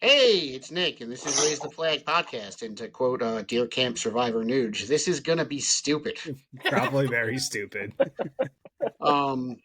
Hey, it's Nick, and this is Raise the Flag podcast. And to quote Deer Camp Survivor Nuge, this is gonna be stupid. Probably very stupid. No,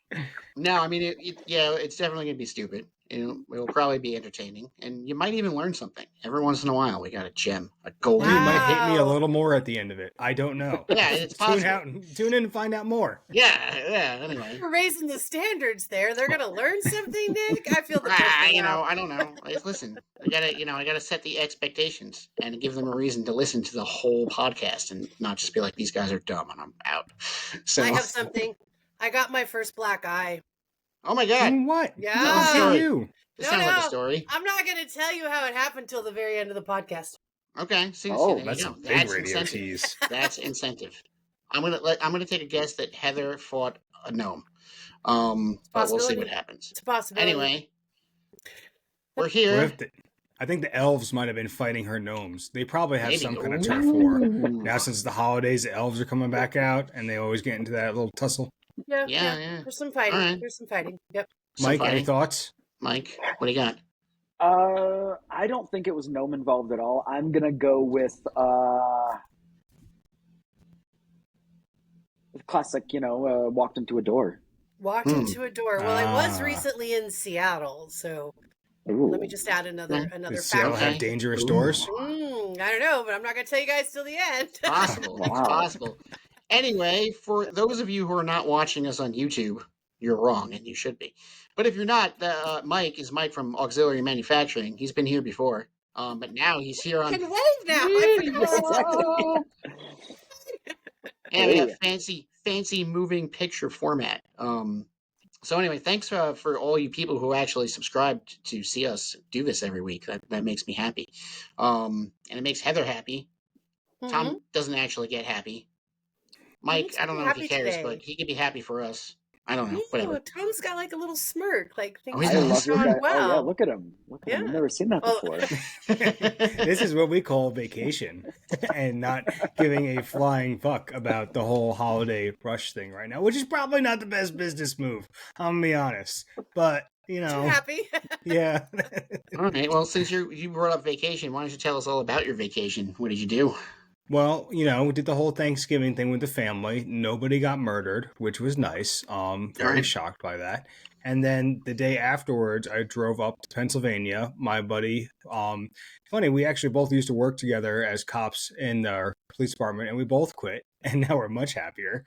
I mean, yeah, it's definitely gonna be stupid. It'll probably be entertaining, and you might even learn something. Every once in a while, we got a gem, a gold. You might hit me a Wow. little more at the end of it. I don't know. Yeah, it's possible. Tune in and find out more. Yeah. Anyway, You're raising the standards there. They're gonna learn something, Nick. I feel the pressure now. I don't know. Listen, I gotta set the expectations and give them a reason to listen to the whole podcast and not just be like, these guys are dumb and I'm out. So I have something. I got my first black eye. Oh my god! What? Yeah. Tell you. This sounds like a story. I'm not gonna tell you how it happened till the very end of the podcast. Okay. See, That's a big That's radio incentive. tease. That's incentive. I'm gonna take a guess that Heather fought a gnome. But we'll see what happens. It's a possibility. Anyway, we're here. I think the elves might have been fighting her gnomes. They probably have Maybe. some kind of turf war. Now, since the holidays, the elves are coming back out, and they always get into that little tussle. Yeah. Yeah. There's some fighting. Right. There's some fighting. Yep. Mike, any thoughts? Mike, what do you got? I don't think it was gnome involved at all. I'm gonna go with classic. Walked into a door. Walked into a door. Well, I was recently in Seattle, so Ooh. let me just add another Does Seattle factor. have dangerous doors? I don't know, but I'm not going to tell you guys till the end. Possible. Wow. It's possible. Anyway, for those of you who are not watching us on YouTube, you're wrong, and you should be. But if you're not, Mike is Mike from Auxiliary Manufacturing. He's been here before, but now he's here on. I can wave now. I forgot. And we have fancy moving picture format. So anyway, thanks for all you people who actually subscribed to see us do this every week. That makes me happy, and it makes Heather happy. Tom doesn't actually get happy. Mike, I don't know if he cares, but he can be happy for us. I don't know. Whatever. Tom's got like a little smirk, like things he's I are love your guy. going well. Oh yeah, look at him. Look at him. I've never seen that before. This is what we call vacation and not giving a flying fuck about the whole holiday rush thing right now, which is probably not the best business move. I'm going to be honest. But, Too happy. Yeah. All right. Well, since you brought up vacation, why don't you tell us all about your vacation? What did you do? Well, we did the whole Thanksgiving thing with the family. Nobody got murdered, which was nice. Very shocked by that. And then the day afterwards, I drove up to Pennsylvania. My buddy, funny, we actually both used to work together as cops in our police department, and we both quit. And now we're much happier.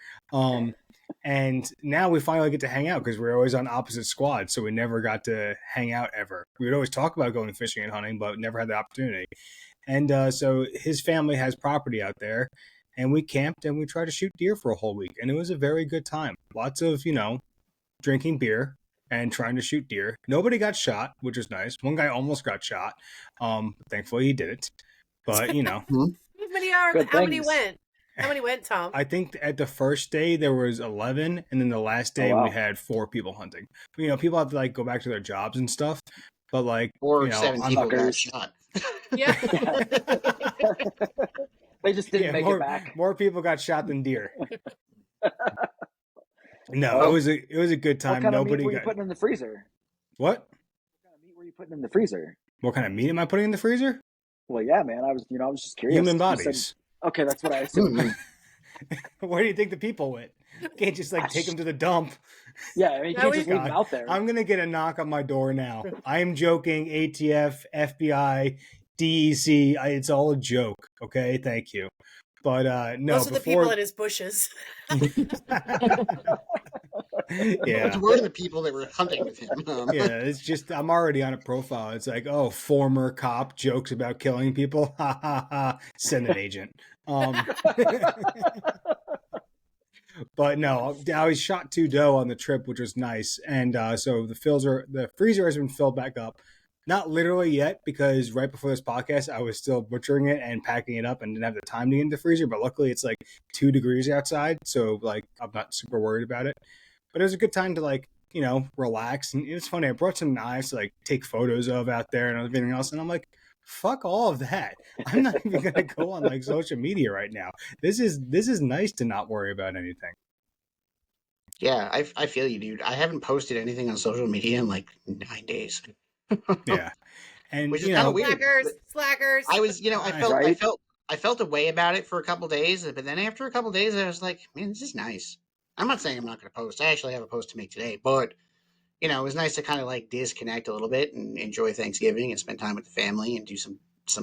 And now we finally get to hang out because we're always on opposite squads. So we never got to hang out ever. We would always talk about going fishing and hunting, but never had the opportunity. And so his family has property out there, and we camped and we tried to shoot deer for a whole week. And it was a very good time. Lots of, drinking beer and trying to shoot deer. Nobody got shot, which is nice. One guy almost got shot. Thankfully he didn't. But, How many went? How many went, Tom? I think at the first day there was 11, and then the last day we had 4 people hunting. But, people have to go back to their jobs and stuff. But 7 people got shot. Yeah. They just didn't make it back. More people got shot than deer. No, it was a good time. What kind Nobody of meat were you got putting in the freezer? What? What kind of meat were you putting in the freezer? What kind of meat am I putting in the freezer? Well, yeah, man. I was just curious. Human bodies. Okay, that's what I assumed. Where do you think the people went? You can't just take them to the dump. Yeah, I mean, you can't just leave them out there. I'm gonna get a knock on my door now. I am joking. ATF, FBI, DEC. It's all a joke. Okay, thank you. But no, those are the people in his bushes. Yeah, we're the people that were hunting with him. Yeah, it's just I'm already on a profile. It's like, oh, former cop jokes about killing people. Ha ha ha. Send an agent. But no, I was shot 2 doe on the trip, which was nice. And so the freezer has been filled back up. Not literally yet, because right before this podcast, I was still butchering it and packing it up and didn't have the time to get into the freezer. But luckily, it's 2 degrees outside, so I'm not super worried about it. But it was a good time to relax. And it was funny. I brought some knives to take photos of out there and everything else. And I'm like, fuck all of that. I'm not even going to go on social media right now. This is nice to not worry about anything. Yeah, I feel you, dude. I haven't posted anything on social media in 9 days. Yeah. And which is kind of weird. Slackers. I was, Right. I felt a way about it for a couple days, but then after a couple days, I was like, man, this is nice. I'm not saying I'm not going to post. I actually have a post to make today, but it was nice to kind of like disconnect a little bit and enjoy Thanksgiving and spend time with the family and do some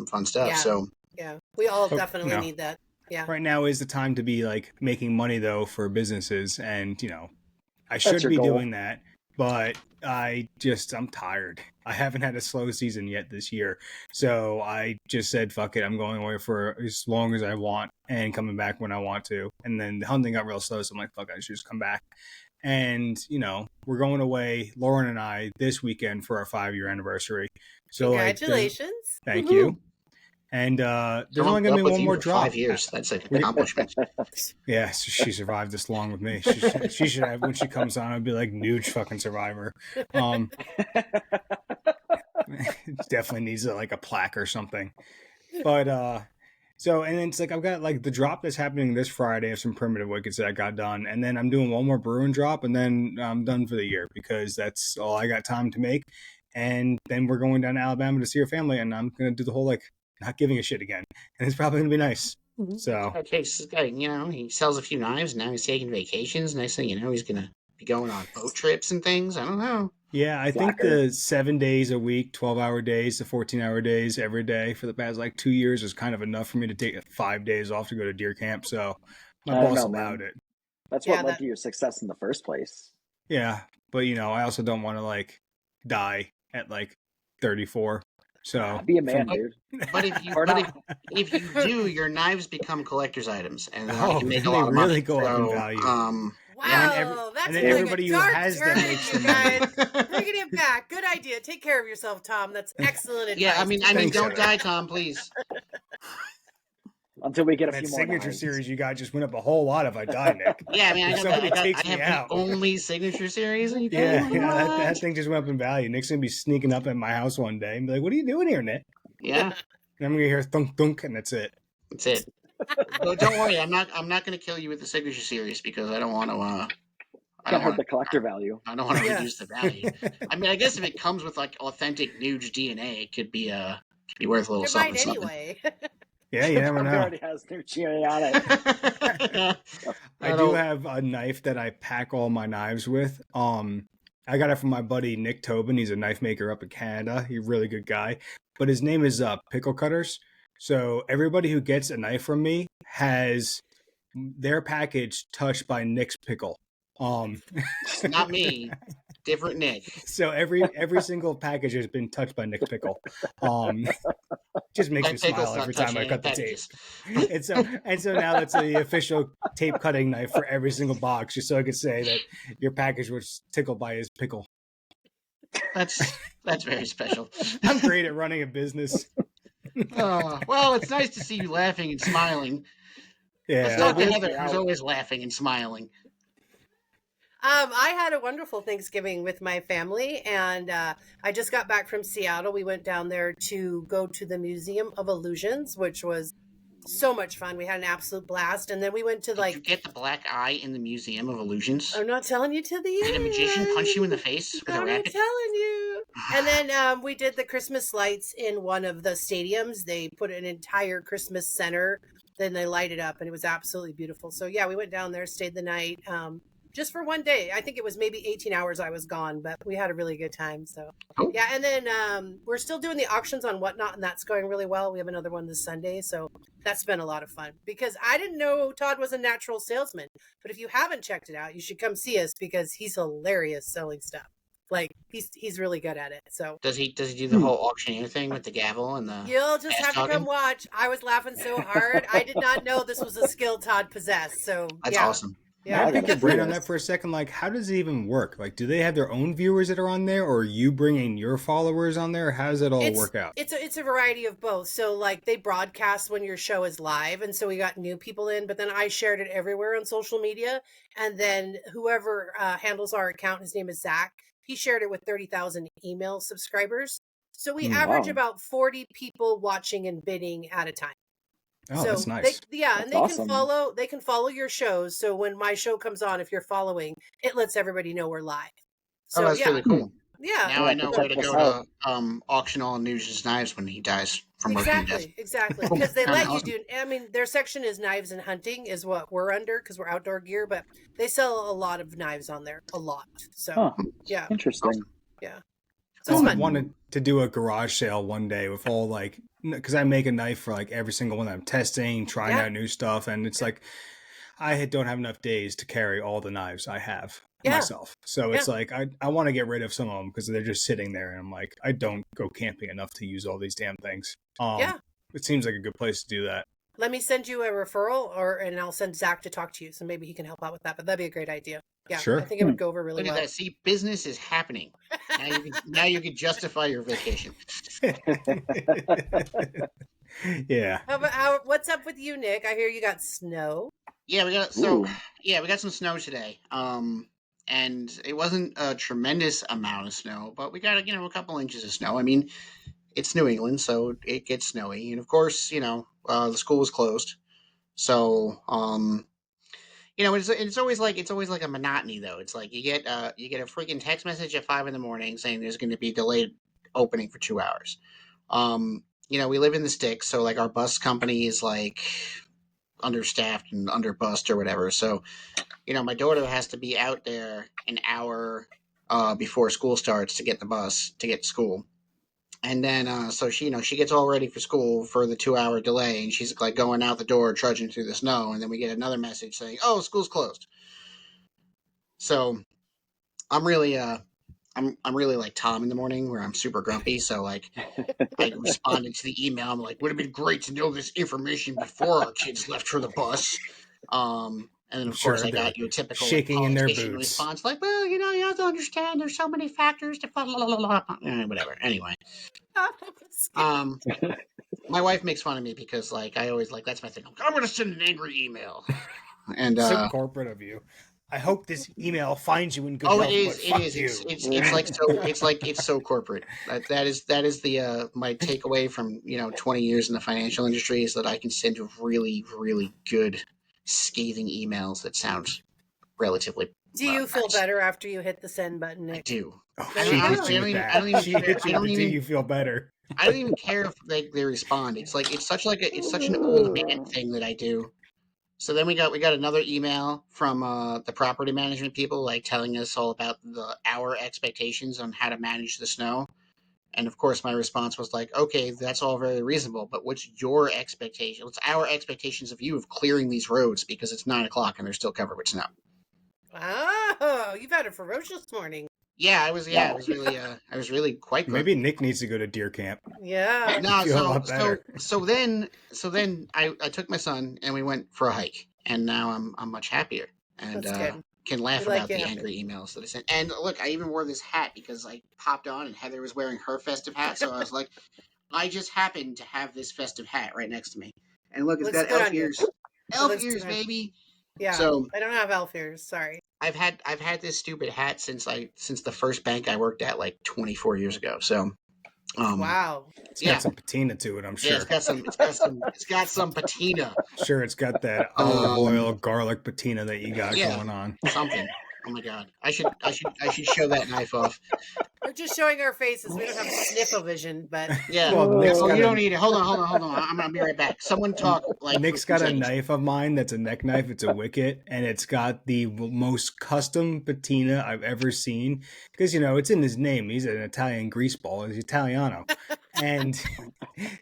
fun stuff. Yeah. So Yeah, we all So, definitely need that. Yeah. Right now is the time to be like making money though for businesses, and I That's should your be goal. doing that, but I'm tired. I haven't had a slow season yet this year, so I just said fuck it. I'm going away for as long as I want and coming back when I want to. And then the hunting got real slow, so I'm like, fuck, I should just come back. And we're going away, Lauren and I, this weekend for our 5-year anniversary. So congratulations! Thank Woo-hoo. you. And there's only going to be one more drop. 5 years. That's an accomplishment. Yeah, so she survived this long with me. She should have, when she comes on, I'd be like, Nuge fucking survivor. Definitely needs like a plaque or something. But so, and then it's like I've got like the drop that's happening this Friday of some primitive wickets that I got done, and then I'm doing one more Bruin drop, and then I'm done for the year because that's all I got time to make. And then we're going down to Alabama to see her family, and I'm gonna do the whole like not giving a shit again, and it's probably gonna be nice. So okay, he sells a few knives, and now he's taking vacations. Next thing you know, he's gonna be going on boat trips and things. I don't know. yeah, I think the 7 days a week, 12-hour days, the 14-hour days every day for the past like 2 years is kind of enough for me to take 5 days off to go to deer camp. So my boss allowed it. That's what led to your success in the first place. Yeah, but I also don't want to like die at like 34. So be a man, dude. But if you do, your knives become collector's items, and you can make a they lot of really money. go up in value. Wow, that's then everybody who has them makes you guys. Bringing it back. Good idea. Take care of yourself, Tom. That's excellent advice. Yeah, I mean, don't die, Tom, please. Until we get a that few more signature knives. series you got just went up a whole lot if I die, Nick. Yeah, I mean, I have out. the only signature series. That thing just went up in value. Nick's gonna be sneaking up at my house one day and be like, "What are you doing here, Nick?" Yeah, and I'm gonna hear thunk thunk, and that's it. That's it. But don't worry, I'm not gonna kill you with the signature series because I don't want to. I don't hurt the collector value. I don't want to reduce the value. I mean, I guess if it comes with like authentic Nuge DNA, it could be worth a little something. Anyway. Yeah, you never know. Already has Nuge on it. I do have a knife that I pack all my knives with. I got it from my buddy Nick Tobin. He's a knife maker up in Canada. He's a really good guy. But his name is Pickle Cutters. So everybody who gets a knife from me has their package touched by Nick's pickle. Not me. Different Nick. So every single package has been touched by Nick's pickle. Just makes me smile every time I cut the tape. And so now that's the official tape cutting knife for every single box, just so I could say that your package was tickled by his pickle. That's very special. I'm great at running a business. Well, it's nice to see you laughing and smiling. Yeah, it's not Heather who's always laughing and smiling. I had a wonderful Thanksgiving with my family, and I just got back from Seattle. We went down there to go to the Museum of Illusions, which was so much fun. We had an absolute blast, and then we went to Did you get the black eye in the Museum of Illusions? I'm not telling you till the end. Did a magician punch you in the face with a racket? I'm telling you. And then we did the Christmas lights in one of the stadiums. They put an entire Christmas center, then they light it up, and it was absolutely beautiful. So yeah, we went down there, stayed the night. Just for one day. I think it was maybe 18 hours I was gone, but we had a really good time. So yeah, and then we're still doing the auctions on Whatnot, and that's going really well. We have another one this Sunday, so that's been a lot of fun because I didn't know Todd was a natural salesman. But if you haven't checked it out, you should come see us because he's hilarious selling stuff. Like he's really good at it. So does he do the whole auctioneer thing with the gavel and the? You'll just have to come watch. I was laughing so hard. I did not know this was a skill Todd possessed. So that's awesome. Yeah, I pick your brain on that for a second. Like, how does it even work? Like, do they have their own viewers that are on there, or are you bringing your followers on there? How does it all work out? It's a variety of both. So, like, they broadcast when your show is live, and so we got new people in. But then I shared it everywhere on social media, and then whoever handles our account, his name is Zach. He shared it with 30,000 email subscribers. So we average about 40 people watching and bidding at a time. Oh, that's nice. They can follow your shows. So when my show comes on, if you're following, it lets everybody know we're live. So that's really cool. Yeah. Now I know where check to this go out. to auction all Nugent's knives when he dies from working to death. Exactly. Boom. Because they Done. let you Awesome. do. I mean, their section is knives and hunting is what we're under because we're outdoor gear, but they sell a lot of knives on there, a lot. So Huh. yeah, Interesting. yeah. So Well, it's I fun. wanted to do a garage sale one day with all like, because I make a knife for like every single one that I'm testing, trying Yeah. out new stuff, and it's like don't have enough days to carry all the knives I have Yeah. myself. So it's like I want to get rid of some of them because they're just sitting there, and I'm like, I don't go camping enough to use all these damn things. Yeah. It seems like a good place to do that. Let me send you a referral, and I'll send Zach to talk to you, so maybe he can help out with that. But that'd be a great idea. Yeah, Sure. I think it would go over really Look at well. that. See, business is happening. Now you can justify your vacation. Yeah. What's up with you, Nick? I hear you got snow. Yeah, we got we got some snow today. And it wasn't a tremendous amount of snow, but we got a couple inches of snow. I mean, it's New England, so it gets snowy, and of course, the school was closed, so it's always like a monotony though. It's like you get a freaking text message at 5 in the morning saying there's going to be delayed opening for 2 hours. We live in the sticks, so like our bus company is like understaffed and underbussed or whatever. So my daughter has to be out there an hour before school starts to get the bus to get to school. And then, so she gets all ready for school for the 2 hour delay, and she's like going out the door, trudging through the snow. And then we get another message saying, "Oh, school's closed." So I'm really, I'm really like Tom in the morning, where I'm super grumpy. So like, I responded to the email. I'm like, "Would have been great to know this information before our kids left for the bus." And then of course Sure, I got they're your typical like shaking in their politician boots. response, like, "Well, you have to understand. There's so many factors to blah, blah, blah, blah." Whatever. Anyway, um, my wife makes fun of me because like I always like that's my thing. I'm going to send an angry email, and So corporate of you. I hope this email finds you in good oh, health, it but is, it fuck is. you. It's so corporate. That is the my takeaway from 20 years in the financial industry is that I can send really really good scathing emails that sound relatively Do you feel nice. better after you hit the send button, I Nick? do. Oh, There she you hits go. you with I that. don't even She care. hits I you don't with it till even you feel better. I don't even care if they respond. It's like it's such an old man thing that I do. So then we got another email from the property management people, like telling us all about our expectations on how to manage the snow. And of course, my response was like, "Okay, that's all very reasonable, but what's your expectation? What's our expectations of you of clearing these roads because it's 9 o'clock and they're still covered with snow?" Oh, you've had a ferocious morning. Yeah, I was. Yeah, Wow. I was really quite Maybe grumpy. Nick needs to go to deer camp. Yeah. No, Feel a lot better. so then I took my son and we went for a hike, and now I'm much happier and That's good. can laugh We like about you the happy. angry emails that I sent. And look, I even wore this hat because I popped on and Heather was wearing her festive hat, so I was like, I just happened to have this festive hat right next to me, and look, it's Looks got good elf on you. ears, It looks good on you. baby. Yeah. So I don't have elf ears. Sorry. I've had this stupid hat since the first bank I worked at like 24 years ago. So Wow. It's yeah. got some patina to it, I'm Yeah, sure. it's got some patina. Sure, it's got that olive Um, oil garlic patina that you got yeah, going on. something. Oh my god, I should show that knife off. We're just showing our faces. We don't have sniffa-vision, but Yeah, Well, Nick's well, got you don't a need it. Hold on. I'm gonna be right back. Someone talk like for Nick's 2 got a seconds. knife of mine that's a neck knife. It's a wicket, and it's got the most custom patina I've ever seen. Because it's in his name. He's an Italian greaseball. He's Italiano, and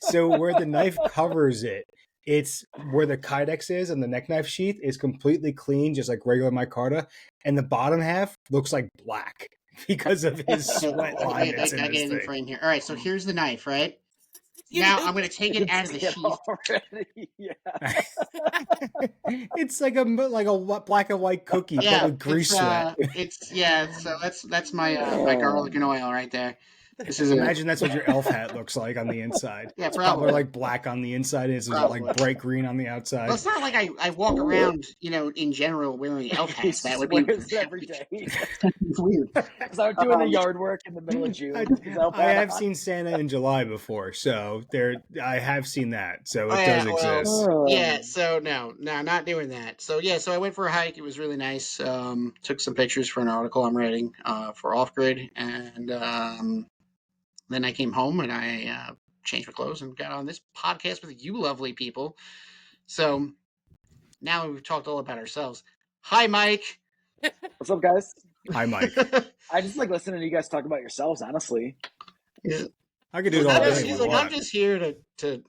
so where the knife covers it, it's where the kydex is, and the neck knife sheath is completely clean, just like regular micarta, and the bottom half looks like black because of his sweat line Wait, I that's in gotta this get it in thing. frame here. All right, so here's the knife, right? you Now do. I'm gonna take it out of the Get sheath. already. Yeah. It's like a black and white cookie, but Yeah, with grease sweat. it's yeah. So that's my my garlic and oil right there. This is Imagine that's what your elf hat looks like on the inside. Yeah, It's probably. like black on the inside. It's Probably. like bright green on the outside. Well, it's not like I walk around, in general wearing elf He hats. That would be wears it every day. weird. He's out doing the yard work in the middle of June. I have seen Santa in July before, so I have seen that. So it does exist. Yeah, so no, not doing that. So yeah, so I went for a hike. It was really nice. Took some pictures for an article I'm writing for Off Grid, and then I came home and I changed my clothes and got on this podcast with you lovely people. So now we've talked all about ourselves. Hi, Mike. What's up, guys? Hi, Mike. I just like listening to you guys talk about yourselves, honestly. I could do it all day. He's like, I'm just here to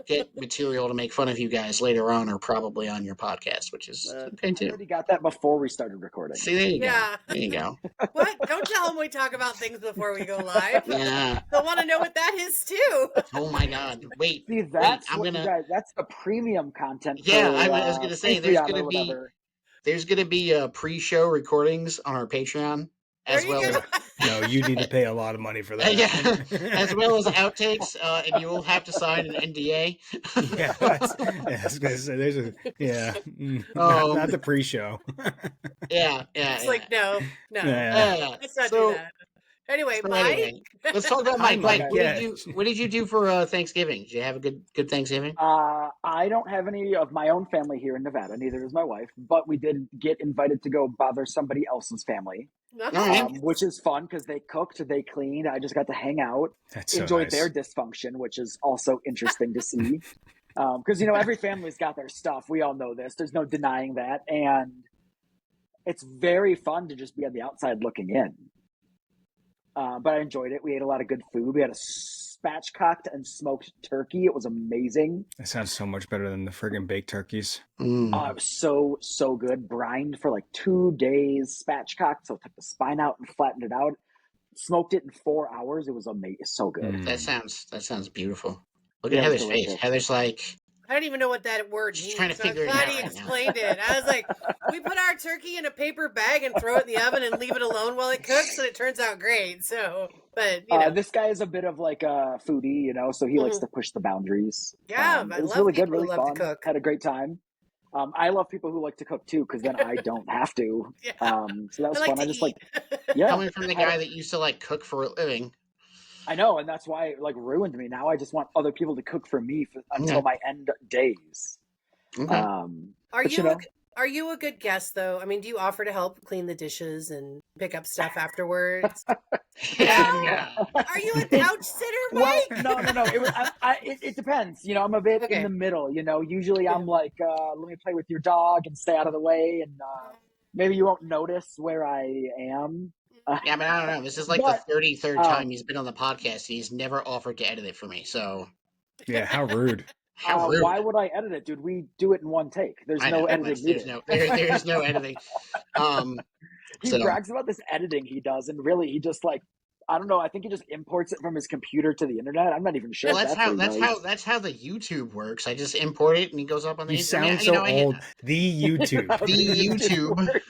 get material to make fun of you guys later on, or probably on your podcast, which is okay too. I already got that before we started recording. See, there you go. Yeah. There you go. What? Don't tell them we talk about things before we go live. Yeah. They'll want to know what that is too. Oh my God. Wait. See, that's wait, that's the premium content. Yeah, for, I was gonna say there's gonna be pre-show recordings on our Patreon as well as. No, you need to pay a lot of money for that. Yeah, as well as outtakes, and you will have to sign an NDA. Yeah, I was gonna say not the pre-show. Yeah. It's like no. Yeah. Let's not do that. Anyway, Mike. Let's talk about Mike. Mike, what did you do for Thanksgiving? Did you have a good Thanksgiving? I don't have any of my own family here in Nevada. Neither does my wife. But we did get invited to go bother somebody else's family, which is fun because they cooked, they cleaned. I just got to hang out, enjoy their dysfunction, which is also interesting to see. Because every family's got their stuff. We all know this. There's no denying that, and it's very fun to just be on the outside looking in. But I enjoyed it. We ate a lot of good food. We had a spatchcocked and smoked turkey. It was amazing. That sounds so much better than the friggin' baked turkeys. It was so good. Brined for like 2 days, spatchcocked. So took the spine out and flattened it out. Smoked it in 4 hours. It was amazing. So good. That sounds beautiful. Look at Heather's face. Heather's like, I don't even know what that word means. She's trying to figure it out. I'm glad he explained it. I was like, we put our turkey in a paper bag and throw it in the oven and leave it alone while it cooks, and it turns out great. So, but this guy is a bit of like a foodie, so he likes to push the boundaries. Yeah, it was really good, really fun. To cook. Had a great time. I love people who like to cook too, because then I don't have to. Yeah. So that was fun. I just coming from the guy that used to cook for a living. I know, and that's why it ruined me. Now I just want other people to cook for me until my end days. Okay. Are you a good guest though? I mean, do you offer to help clean the dishes and pick up stuff afterwards? Yeah. Are you a couch sitter, Mike? Well, no. It depends. I'm a bit in the middle. Usually I'm like, let me play with your dog and stay out of the way, and maybe you won't notice where I am. Yeah, I don't know. This is like the 33rd time he's been on the podcast. He's never offered to edit it for me. So, yeah, how rude. How rude. Why would I edit it, dude? We do it in one take. There's no editing. There's no editing. He brags about this editing he does, and really, he just I don't know. I think he just imports it from his computer to the internet. I'm not even sure. Well, that's how the YouTube works. I just import it, and he goes up on the internet. You sound so old. The YouTube. The YouTube.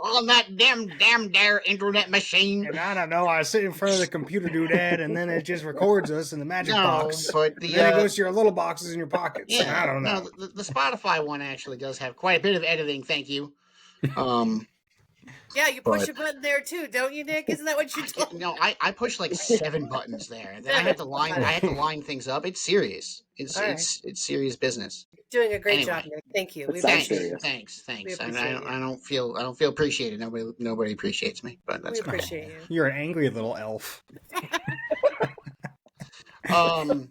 On that damn dare internet machine. And I don't know. I sit in front of the computer doodad, and then it just records us in the magic box. But then it goes to your little boxes in your pockets. Yeah, I don't know. No, the Spotify one actually does have quite a bit of editing. Thank you. Yeah, you push a button there too, don't you, Nick? Isn't that what you do? No, I push 7 buttons there, and then I have to line things up. It's serious. It's serious business. You're doing a great job, Nick. Thank you. Thanks. I don't feel appreciated. Nobody appreciates me, but that's we appreciate you. You're an angry little elf. I'm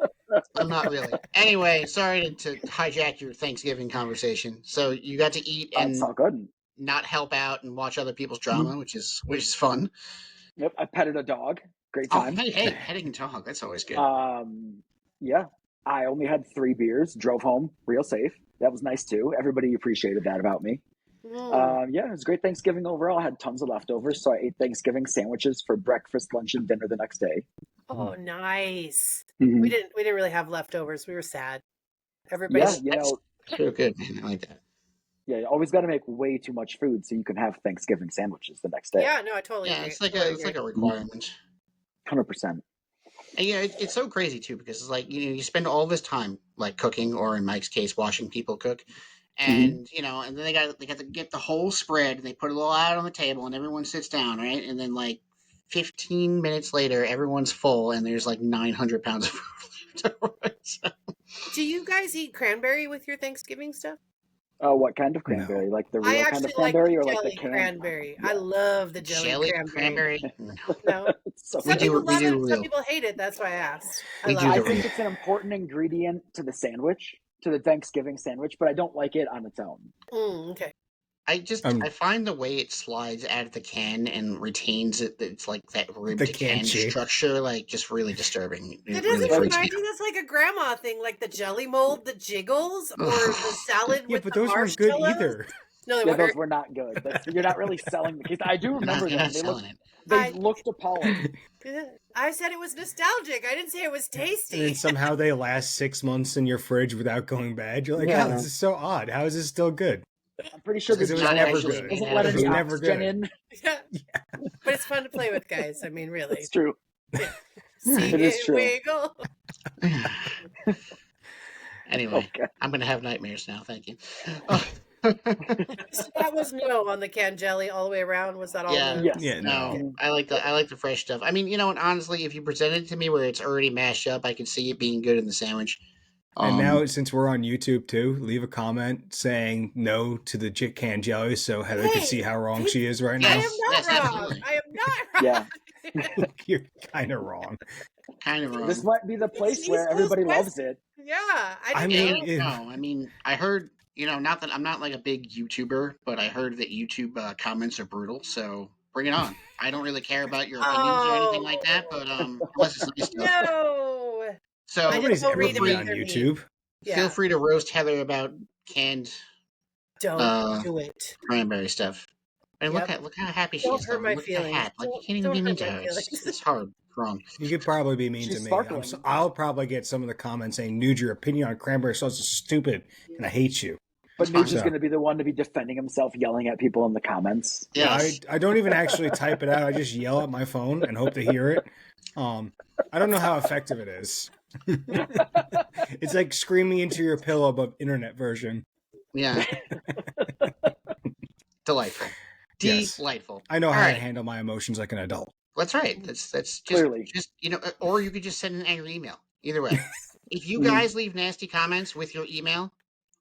not really. Anyway, sorry to hijack your Thanksgiving conversation. So you got to eat and it's all good. Not help out and watch other people's drama, which is fun. Yep, I petted a dog. Great time. Oh, hey, petting a dog. That's always good. Yeah, I only had 3 beers. Drove home real safe. That was nice too. Everybody appreciated that about me. Yeah, it was a great Thanksgiving overall. I had tons of leftovers, so I ate Thanksgiving sandwiches for breakfast, lunch, and dinner the next day. Oh, nice. Mm-hmm. We didn't really have leftovers. We were sad. Everybody's so good, man. I like that. Yeah, you always got to make way too much food so you can have Thanksgiving sandwiches the next day. Yeah, no, I totally agree. It's like a requirement. 100%. And it's so crazy too because it's like you spend all this time like cooking, or in Mike's case, watching people cook, and and then they got to get the whole spread, and they put it all out on the table, and everyone sits down, right, and then like 15 minutes later, everyone's full, and there's like 900 pounds of food left. Do you guys eat cranberry with your Thanksgiving stuff? What kind of cranberry? No. Like the real kind of cranberry, or like the canned cranberry? Yeah. I love the jelly cranberry. No. So Some people love it. real. Some people hate it. That's why I asked. I think it's an important ingredient to the sandwich, to the Thanksgiving sandwich, but I don't like it on its own. Okay. I find the way it slides out of the can and retains it, it's like that ribbed can structure, like just really disturbing. It doesn't remind you that's like a grandma thing, like the jelly mold, the jiggles, or the salad with but the those weren't good either. No, those were not good. You're not really selling the case. I do remember them. They looked appalling. I said it was nostalgic. I didn't say it was tasty. And then somehow they last 6 months in your fridge without going bad. You're like, oh, this is so odd. How is this still good? I'm pretty sure it was never good. Doesn't let any oxygen in. Yeah. But it's fun to play with, guys. I mean, really. It's true. Yeah. See it is true. Wiggle. Anyway, I'm going to have nightmares now. Thank you. So that was no on the canned jelly all the way around. Was that all? Yeah. Yes. Yeah. No. I like the fresh stuff. I mean, and honestly, if you present it to me where it's already mashed up, I can see it being good in the sandwich. And now, since we're on YouTube too, leave a comment saying no to the canned jelly so Heather can see how wrong she is right now. I am not wrong. I am not wrong. Yeah. You're kind of wrong. Kind of wrong. This might be the place where everybody loves it. Yeah. I don't know. I mean, I heard, not that I'm not like a big YouTuber, but I heard that YouTube comments are brutal. So bring it on. I don't really care about your opinions or anything like that, but unless it's nice stuff. No. So nobody's ever been on YouTube. Feel free to roast Heather about canned. Don't do it. Cranberry stuff. And look how happy she is. Don't hurt my look feelings. At the hat. Like you can't even be mean to her. It's hard. Wrong. You could probably be mean to me. I'll probably get some of the comments saying, "Nude, your opinion on cranberry sauce is stupid, and I hate you." But Nuge is going to be the one to be defending himself, yelling at people in the comments. Yeah, I don't even actually type it out. I just yell at my phone and hope to hear it. I don't know how effective it is. It's like screaming into your pillow, but internet version. Yeah. Delightful. Yes. Delightful. I know how to handle my emotions like an adult. That's right. That's just clearly just or you could just send an angry email. Either way. If you guys leave nasty comments with your email,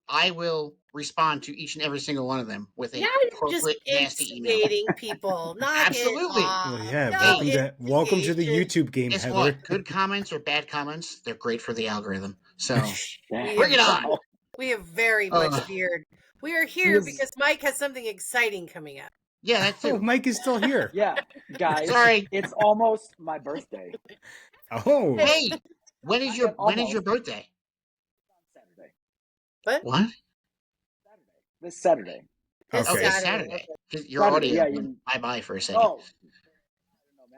I will respond to each and every single one of them with a appropriate nasty email. People, absolutely. Well, yeah, welcome to the YouTube game, Guess Heather. What? Good comments or bad comments, they're great for the algorithm. So bring it on. We have very much feared. We are here because Mike has something exciting coming up. Yeah, that's it. Oh, Mike is still here. Yeah, guys. Sorry, it's almost my birthday. Oh, hey, when is your birthday? Saturday. What? Saturday. This Saturday. Okay, Saturday. Your audio went bye for a second. Oh.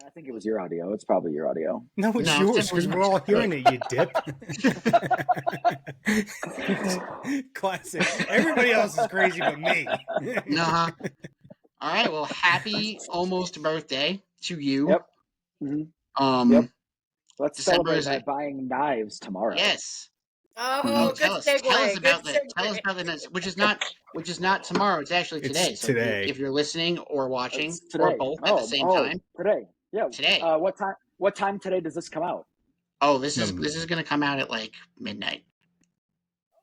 I think it was your audio. It's probably your audio. No, it's yours because we're all hearing it, you dip. Classic. Everybody else is crazy but me. Nah. All right. Well, happy almost birthday to you. Yep. Mm-hmm. Yep. Let's December celebrate by buying knives tomorrow. Yes. Oh, tell us about that. Tell us about the which is not tomorrow. It's actually today. It's today. If you're listening or watching or both at the same time. Today. Yeah. Today. What time today does this come out? Oh, this is going to come out at like midnight.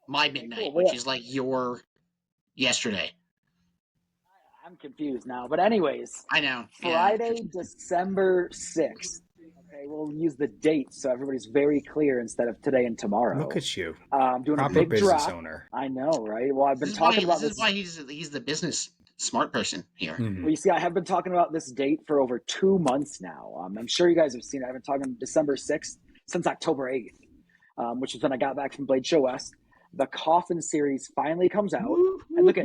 My midnight, which is like your yesterday. I'm confused now, but anyways. I know. Friday, December 6th. Okay, we'll use the date so everybody's very clear instead of today and tomorrow. Look at you. Doing proper a big business drop. owner. I know, right? Well, I've been talking about this. This is why he's the business smart person here. Mm-hmm. Well, you see, I have been talking about this date for over 2 months now. I'm sure you guys have seen it. I've been talking December 6th since October 8th, which is when I got back from Blade Show West. The Coffin series finally comes out. And look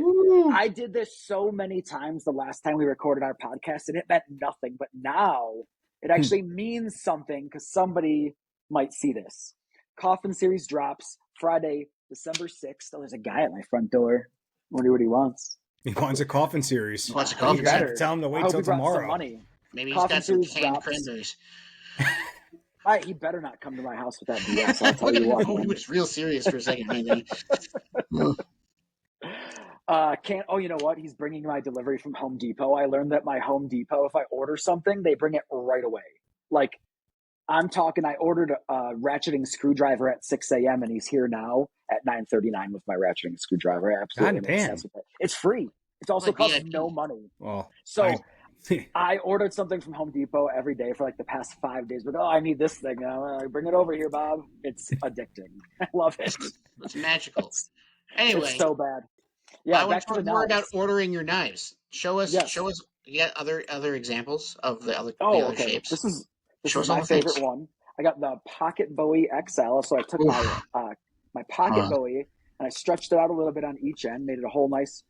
I did this so many times the last time we recorded our podcast, and it meant nothing. But now it actually means something because somebody might see this. Coffin series drops Friday, December 6th. Oh, there's a guy at my front door. I wonder what he wants. He wants a Coffin series. He wants a Coffin series. Tell him to wait till tomorrow. Money. Maybe he's got some canned cranberries. He better not come to my house with that BS. I'll tell you what. He was real serious for a second. You know what? He's bringing my delivery from Home Depot. I learned that my Home Depot, if I order something, they bring it right away. Like, I'm talking, I ordered a ratcheting screwdriver at 6 a.m. and he's here now at 9:39 with my ratcheting screwdriver. I absolutely am obsessed with it. It's free. It also costs no money. Well, I ordered something from Home Depot every day for like the past 5 days. But I need this thing. Bring it over here, Bob. It's addicting. I love it. It's magical. Anyway, it's so bad. Yeah, I want to talk more about ordering your knives. Show us. You got other examples of the other shapes. This is my favorite one. I got the Pocket Bowie XL. So I took my Pocket Bowie and I stretched it out a little bit on each end, made it a whole nice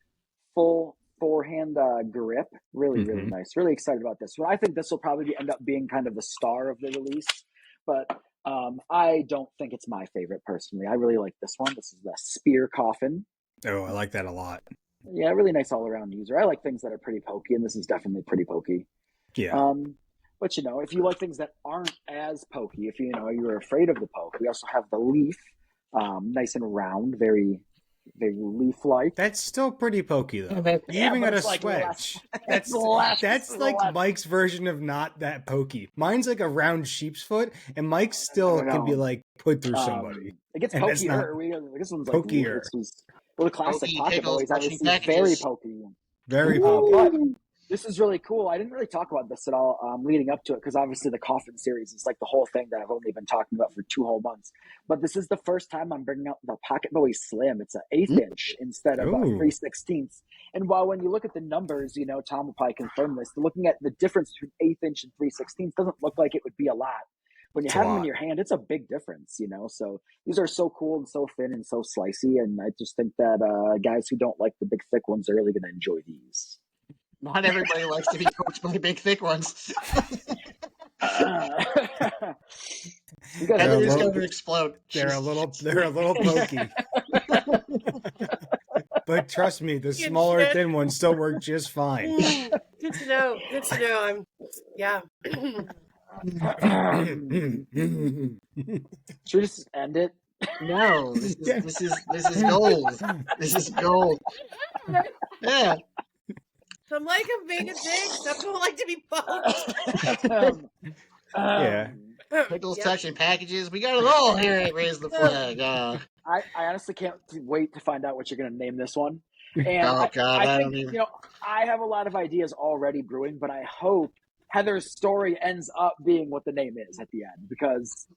full forehand grip. Really, really nice. Really excited about this one. I think this will probably end up being kind of the star of the release, but I don't think it's my favorite personally. I really like this one. This is the Spear Coffin. Oh, I like that a lot. Yeah, really nice all-around user. I like things that are pretty pokey, and this is definitely pretty pokey. Yeah. But if you like things that aren't as pokey, if you're afraid of the poke, we also have the leaf, nice and round, very, very leaf-like. That's still pretty pokey though. You even got a swedge. That's like Mike's version of not that pokey. Mine's like a round sheep's foot, and Mike's still can be like put through somebody. It gets pokier. This one's pokier. The classic Pocket Bowie is obviously very pokey. Very pokey. But this is really cool. I didn't really talk about this at all leading up to it because obviously the Coffin series is like the whole thing that I've only been talking about for 2 whole months. But this is the first time I'm bringing out the Pocket Bowie Slim. It's an 1/8 inch instead of 3/16. And while when you look at the numbers, Tom will probably confirm this, looking at the difference between 1/8 inch and 3/16 doesn't look like it would be a lot. When you have them in your hand, it's a big difference, So these are so cool and so thin and so slicey. And I just think that guys who don't like the big, thick ones are really going to enjoy these. Not everybody likes to be coached by big, thick ones. Heather's going to explode. They're a little pokey. But trust me, the smaller, thin ones still work just fine. Good to know. Yeah. Should we just end it? No, this is gold. This is gold. Yeah. I'm like I'm being a dick. Some people like to be poked. Yeah. Pickles touching packages. We got it all here at Raise the Flag. I honestly can't wait to find out what you're going to name this one. And I think, I have a lot of ideas already brewing, but I hope Heather's story ends up being what the name is at the end, because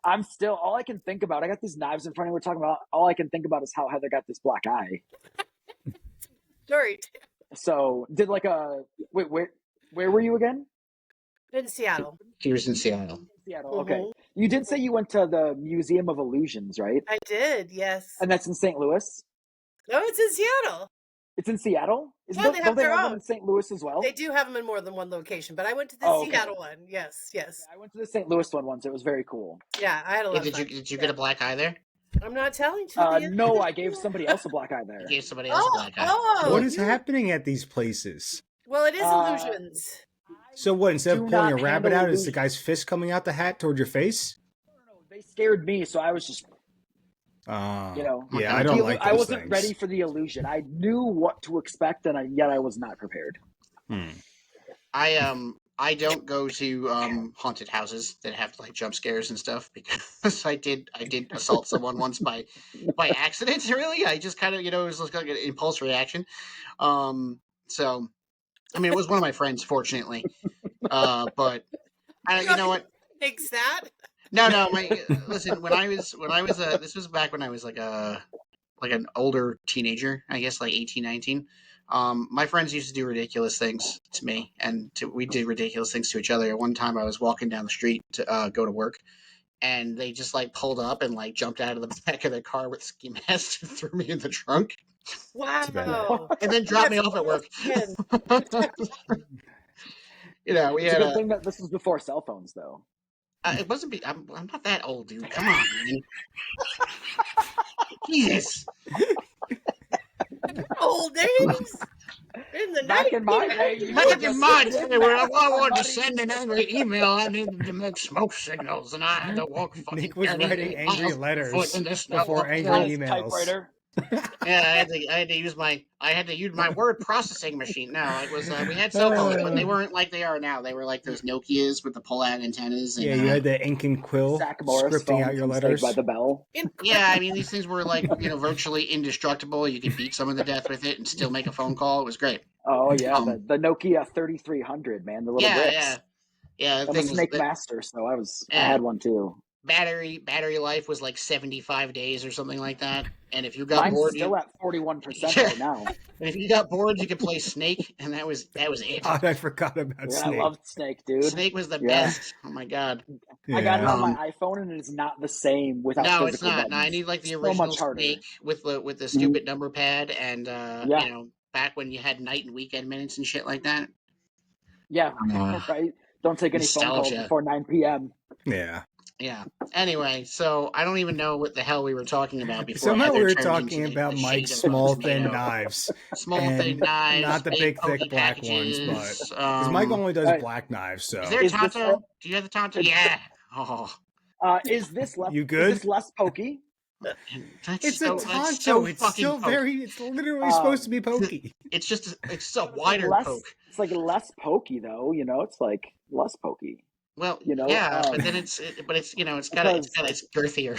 I'm still, all I can think about, I got these knives in front of me, we're talking about, all I can think about is how Heather got this black eye. Sorry. So did where were you again? In Seattle. She was in Seattle. Okay. You did say you went to the Museum of Illusions, right? I did, yes. And that's in St. Louis? No, it's in Seattle. It's in Seattle? Yeah, they have their own. In St. Louis as well? They do have them in more than one location, but I went to the Seattle one. Yes. Yeah, I went to the St. Louis one once. It was very cool. Yeah, I had a lot of fun. Did you get a black eye there? I'm not telling you. No, I gave somebody else a black eye there. You gave somebody else a black eye. What is happening at these places? Well, it is illusions. So what, instead of pulling a rabbit out, is the guy's fist coming out the hat toward your face? No, they scared me, so I was just... yeah, I don't like those I wasn't things. ready for the illusion. I knew what to expect, and yet I was not prepared. I don't go to haunted houses that have like jump scares and stuff, because I did assault someone once by accident. Really, I just kind of it was like an impulse reaction. So, I mean, it was one of my friends, fortunately. But you know what? Thanks that. No. Listen, when I was this was back when I was like an older teenager, I guess like 18, 19. My friends used to do ridiculous things to me, and we did ridiculous things to each other. One time I was walking down the street to go to work, and they just like pulled up and like jumped out of the back of their car with ski masks and threw me in the trunk. Wow. And then dropped me off at work. We it's had a good thing that this was before cell phones, though. It wasn't. I'm not that old, dude. Come on, man. Jesus. Old days. In the Back in my 1900s. day, you Back were in just my sitting day, in when I math with my wanted to buddies. send an angry email, I needed to make smoke signals, and I had to walk fucking Nick was writing 38 angry miles barefoot letters in the snow before up the angry on hill. his emails. typewriter. Yeah, I had to use my word processing machine. No, it was we had cell phones, but they weren't like they are now. They were like those Nokias with the pull-out antennas, and Yeah, you had the ink and quill Zach Morris scripting out phone your from Saved by letters. the Bell. yeah, I mean these things were like virtually indestructible. You could beat someone to death with it and still make a phone call. It was great. Oh yeah, Um, the Nokia 3300, man, the little yeah, bricks. yeah, yeah. The I'm a thing was Snake Master, so I yeah, had one too. battery life was like 75 days or something like that. And if you got Mine's bored, still at 41% yeah, right now. and if you got bored, you could play Snake, and that was it. God, I forgot about Yeah, I Snake. loved Snake, dude. Snake was the Yeah. best. Oh my god. I got it Yeah. on my iPhone, and it is not the same without No, it's physical not. No, I buttons. need like the So original much harder. Snake with the Mhm. stupid number pad, and Yeah, back when you had night and weekend minutes and shit like that. yeah, Uh, right. Don't take any phone calls Nostalgia. before 9 p.m. Yeah. Yeah. Anyway, so I don't even know what the hell we were talking about before Somehow we Heather were turned into talking about the Mike's shade of small, a thin tomato. knives. Small thin And knives, not the big big, pokey thick black ones, but packages. because Mike only does black knives, Is so there a Is this Tonto? Do you have the Tonto? Yeah. Oh, is this less you is good? this less pokey? It's a that's Tonto. so It's fucking still poke. it's literally supposed to be pokey. It's just it's a It's like wider less. poke. It's like less pokey though. It's like less pokey. Well, You know, yeah, but then it's because it's girthier.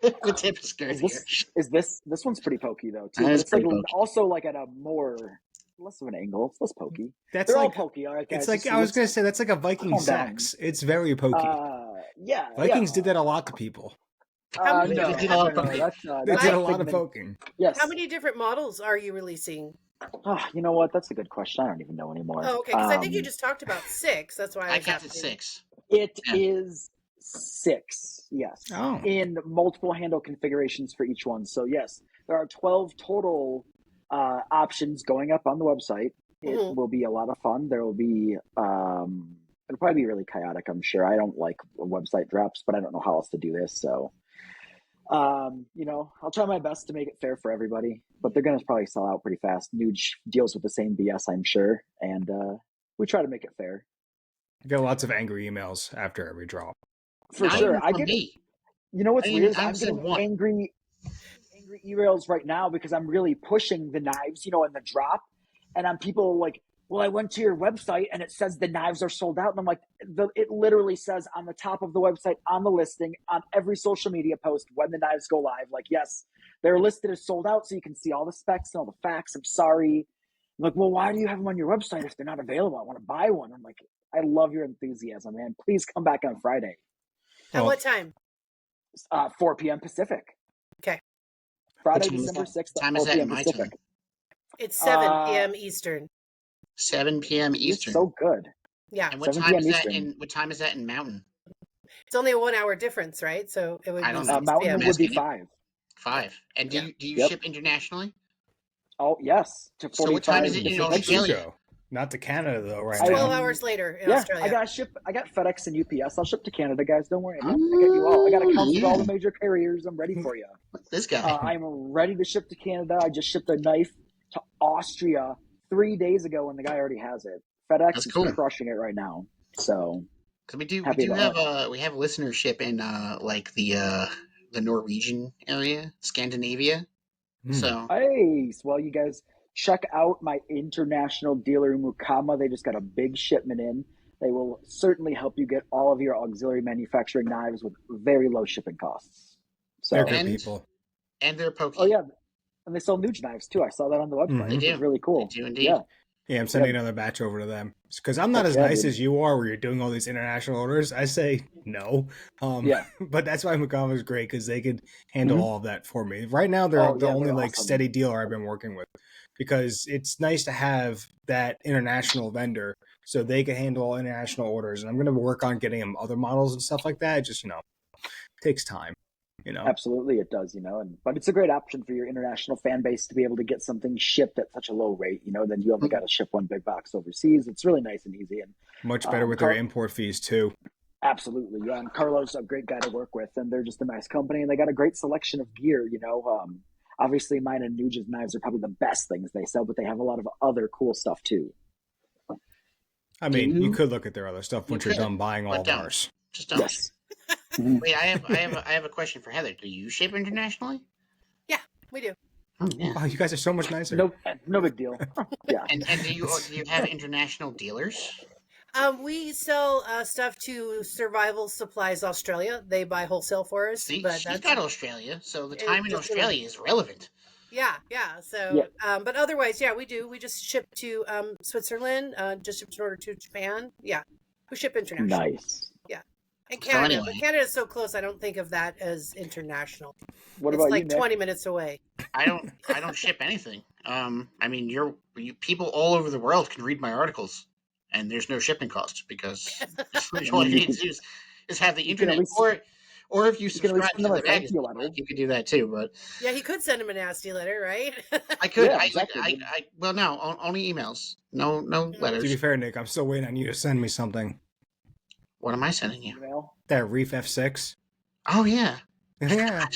The tip is is girthier. this one's pretty pokey though too, That but is it's like pretty pokey. also like at a more less of an angle. It's less pokey. That's They're all like pokey. All right, guys. it's like Just I was let's gonna say that's like a Viking calm down. sex. It's very pokey. Yeah, Vikings yeah. did that a lot to people. How many No, They did different- a lot no, of no. poking. They That's did a a lot of figment. poking. Yes. How many different models are you releasing? You know what? That's a good question. I don't even know anymore. Oh, okay. Because I think you just talked about 6. That's why I I was counted asking. 6. It Yeah. is 6, yes, Oh. in multiple handle configurations for each one. So yes, there are 12 total options going up on the website. It Mhm. will be a lot of fun. There will be it'll probably be really chaotic. I'm sure. I don't like website drops, but I don't know how else to do this. So I'll try my best to make it fair for everybody, but they're going to probably sell out pretty fast. Nuge deals with the same BS, I'm sure, and we try to make it fair. I get lots of angry emails after every drop. For Not sure. even I from get. me. You know what's I weird is haven't I'm said getting one. angry emails right now because I'm really pushing the knives, in the drop, and I'm people like, well, I went to your website and it says the knives are sold out, and I'm like, it literally says on the top of the website, on the listing, on every social media post when the knives go live, like, yes, they're listed as sold out, so you can see all the specs and all the facts. I'm sorry. I'm like, well, why do you have them on your website if they're not available? I want to buy one. I'm like, I love your enthusiasm, man. Please come back on Friday. At what time? 4 p.m. Pacific. Okay. Friday, December 6th at 4 p.m. Pacific. It's 7 p.m. Eastern. 7 p.m. Eastern. You're so good. Yeah. And what 7 time p.m. is that Eastern. what time is that in Mountain? It's only a 1 hour difference, right? So it would I be don't 6 know. Mountain p.m. would be Asking you. 5. 5. And do you Yep. ship internationally? Oh, yes. To 45 So what time is it in To Australia? Mexico. Not to Canada though, right It's 12 now. hours later in Yeah, Australia. I got FedEx and UPS. I'll ship to Canada, guys. Don't worry. I got you all. I got accounts with all the major carriers. I'm ready for you. This guy. I'm ready to ship to Canada. I just shipped a knife to Austria 3 days ago, and the guy already has it. FedEx That's is cool. crushing it right now. So Because we happy do about have we have listenership in like the Norwegian area, Scandinavia. So hey, well, you guys check out my international dealer Mukama. They just got a big shipment in. They will certainly help you get all of your auxiliary manufacturing knives with very low shipping costs. So They're good people. And they're pokey. Oh yeah, and they sell Nuge knives too. I saw that on the website. They Which do. is really cool. They do indeed. Yeah. Yeah, I'm sending another batch over to them because I'm not as Yeah, nice dude. as you are, where you're doing all these international orders. I say no, Yeah. but that's why Mukama is great because they could handle Mhm. all of that for me. Right now, they're the yeah, only they're like awesome. steady dealer I've been working with because it's nice to have that international vendor so they can handle all international orders. And I'm going to work on getting them other models and stuff like that. It just takes time. Absolutely, it does. But it's a great option for your international fan base to be able to get something shipped at such a low rate. Then you only got to ship one big box overseas. It's really nice and easy, and much better with their import fees too. Absolutely, yeah. And Carlos, a great guy to work with, and they're just a nice company, and they got a great selection of gear. Obviously, mine and Nugent's knives are probably the best things they sell, but they have a lot of other cool stuff too. I mean, you could look at their other stuff once you're done buying all of ours. Just don't. Yes. Wait, I have a question for Heather. Do you ship internationally? Yeah, we do. Oh, yeah. Wow, you guys are so much nicer. No big deal. Yeah. And do you have international dealers? We sell stuff to Survival Supplies Australia. They buy wholesale for us. See, but she's got Australia, so the time in Australia is relevant. Yeah. So, but otherwise, yeah, we do. We just ship to Switzerland. Just shipped an order to Japan. Yeah, we ship international. Nice. Yeah, and Canada. So anyway. But Canada is so close. I don't think of that as international. What It's about like you, Nick? 20 minutes away. I don't ship anything. I mean, you people all over the world can read my articles, and there's no shipping cost because all you need to do is have the internet, or if you subscribe to the magazine, you could do that too. But yeah, he could send him a nasty letter, right? I could. Yeah, exactly. Well, no, only emails. No letters. To be fair, Nick, I'm still waiting on you to send me something. What am I sending you? Email? That Reef F6. Oh yeah. Yeah.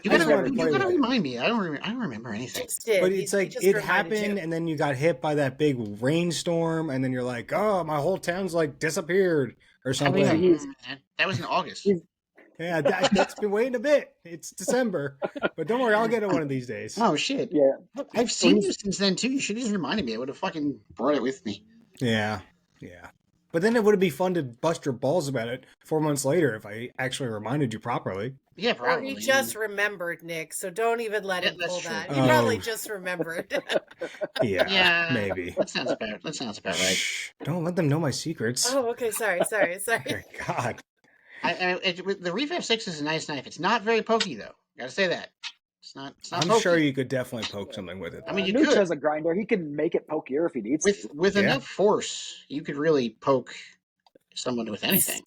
You gotta remind me. I don't remember anything. But it's like it happened, and then you got hit by that big rainstorm, and then you're like, "Oh, my whole town's like disappeared or something." I mean, that was in August. Yeah, that's been waiting a bit. It's December, but don't worry, I'll get it one of these days. Oh shit! Yeah, I've seen you since then too. You should have just reminded me. I would have fucking brought it with me. Yeah. But then it would be fun to bust your balls about it 4 months later if I actually reminded you properly. Yeah, probably. Or he just remembered, Nick, so don't even let him pull that. True. He probably just remembered. Yeah, maybe. That sounds about right. Shh, don't let them know my secrets. Oh, okay. Sorry. Oh, God. The Reef F6 is a nice knife. It's not very pokey, though. Gotta say that. It's not I'm pokey. Sure you could definitely poke something with it. I mean, you Nooch could. has a grinder. He can make it pokier if he needs to. With enough force, you could really poke someone with anything.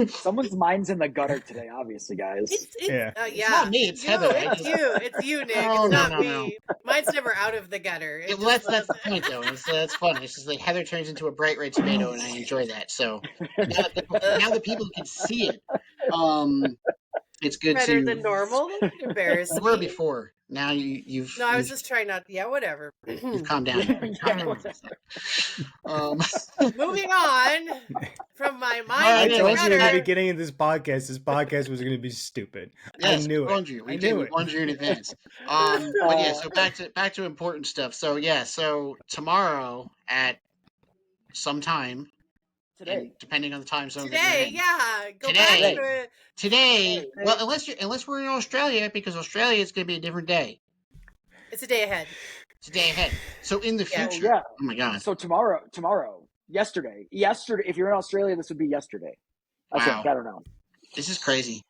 Someone's mind's in the gutter today, obviously, guys. Yeah. It's not me, it's Heather. It's you, Nick. No, it's not me. No. Mine's never out of the gutter. That's the point, though. It's fun. It's just like Heather turns into a bright red tomato, and I enjoy that. So now that people can see it, it's good better than normal. Embarrassing. You were before. Now you've. No, I was just trying not. Yeah, whatever. You've calmed down. Moving on from my mind. I told you in the beginning of this podcast was going to be stupid. Yes, I knew it. We warned you in advance. But yeah, so back to important stuff. So yeah, so tomorrow at some time. Today, depending on the time zone. Today. Well, unless we're in Australia, because Australia is going to be a different day. It's a day ahead. So in the future. Yeah. Oh my god. So tomorrow, yesterday. If you're in Australia, this would be yesterday. I think. I don't know. This is crazy.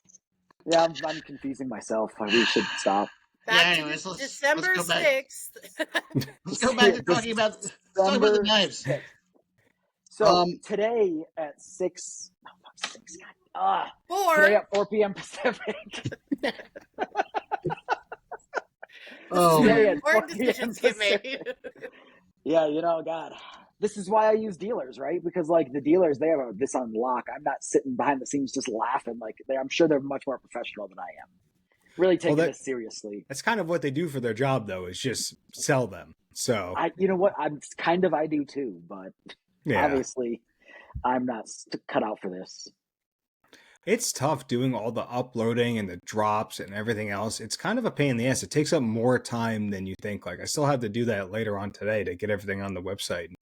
Yeah, I'm confusing myself. We should stop. Anyways, December 6th. Let's go back to talking about the knives. 6th. So today at 6. Oh, 6. God. 4. Today at 4 p.m. Pacific. Important decisions get made. Yeah, God. This is why I use dealers, right? Because like the dealers, they have this on lock. I'm not sitting behind the scenes just laughing. Like I'm sure they're much more professional than I am. Really taking this seriously. That's kind of what they do for their job, though, is just sell them. So you know what? I do too, but. Yeah. Obviously, I'm not cut out for this. It's tough doing all the uploading and the drops and everything else. It's kind of a pain in the ass. It takes up more time than you think. Like I still have to do that later on today to get everything on the website and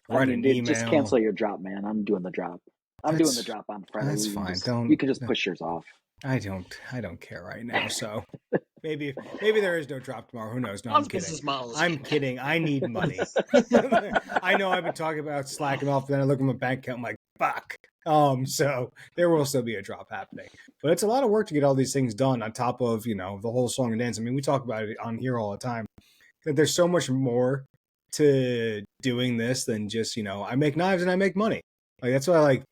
write an email. Just cancel your drop, man. I'm doing the drop. I'm doing the drop on Friday. That's fine. You can just push yours off. I don't care right now. So maybe there is no drop tomorrow. Who knows? No, I'm kidding. I'm kidding. I need money. I know I've been talking about slacking off. Then I look at my bank account. I'm like, fuck. So there will still be a drop happening, but it's a lot of work to get all these things done on top of, the whole song and dance. I mean, we talk about it on here all the time that there's so much more to doing this than just, I make knives and I make money. Like, that's why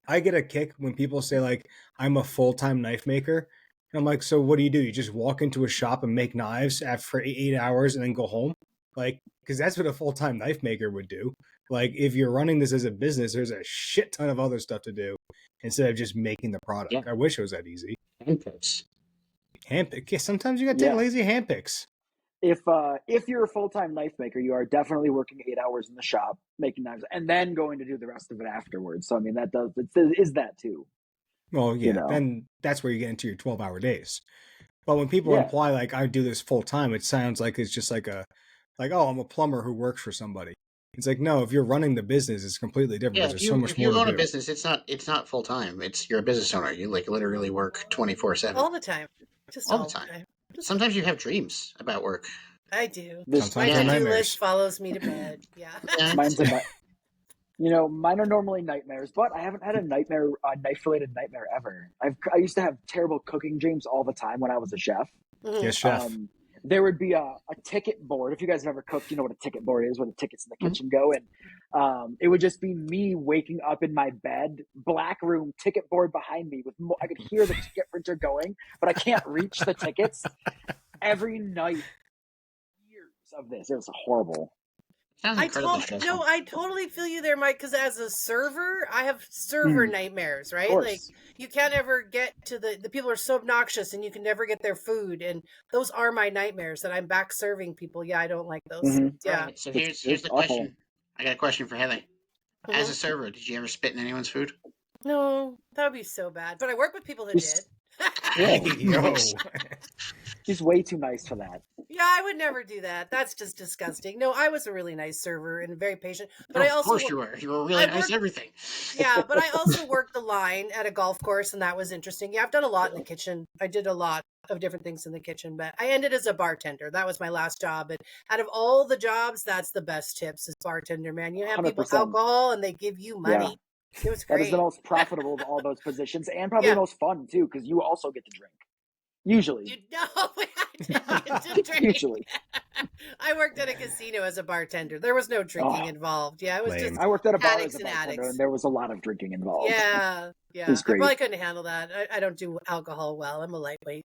I get a kick when people say like, I'm a full-time knife maker. And I'm like, so what do? You just walk into a shop and make knives for 8 hours and then go home? Like, because that's what a full-time knife maker would do. Like, if you're running this as a business, there's a shit ton of other stuff to do instead of just making the product. Yeah. I wish it was that easy. Handpicks. Handpick. Yeah, sometimes you got to take lazy handpicks. If you're a full-time knife maker, you are definitely working 8 hours in the shop making knives and then going to do the rest of it afterwards. So I mean, it is that too. Well, yeah, then that's where you get into your 12-hour days. But when people imply like I do this full time, it sounds like it's just like oh, I'm a plumber who works for somebody. It's like, no, if you're running the business, it's completely different. Yeah, There's so much if more you to own a do. business, it's not full time. You're a business owner. You like literally work 24/7 all the time, just all the time. Sometimes you have dreams about work. I do. Sometimes my to-do nightmares. list follows me to bed. Yeah. Mine's mine are normally nightmares, but I haven't had a knife-related nightmare ever. I used to have terrible cooking dreams all the time when I was a chef. Mm-hmm. Yes, chef. There would be a ticket board. If you guys have ever cooked, you know what a ticket board is, where the tickets in the kitchen go. And it would just be me waking up in my bed, black room, ticket board behind me. I could hear the ticket printer going, but I can't reach the tickets. Every night, years of this. It was horrible. I totally feel you there, Mike, because as a server, I have server nightmares, right? Like, you can't ever get to the people are so obnoxious and you can never get their food. And those are my nightmares that I'm back serving people. Yeah, I don't like those. Mm-hmm. Yeah. Right, so here's the question. I got a question for Heather. As a server, did you ever spit in anyone's food? No, that would be so bad. But I work with people who did. He's way too nice for that. Yeah, I would never do that. That's just disgusting. No, I was a really nice server and very patient. But of course you were. You were really nice at everything. Yeah, but I also worked the line at a golf course, and that was interesting. Yeah, I've done a lot in the kitchen. I did a lot of different things in the kitchen, but I ended as a bartender. That was my last job. And out of all the jobs, that's the best tips is bartender, man. You have 100%. people alcohol and they give you money. Yeah. It was great. That is the most profitable of all those positions and probably the most fun too, because you also get to drink. Usually. You know, I didn't get to drink. Usually. I worked at a casino as a bartender. There was no drinking involved. Yeah, it was just I worked at a bar as a bartender, addicts. and there was a lot of drinking involved. Yeah. It was great. I probably couldn't handle that. I don't do alcohol well. I'm a lightweight.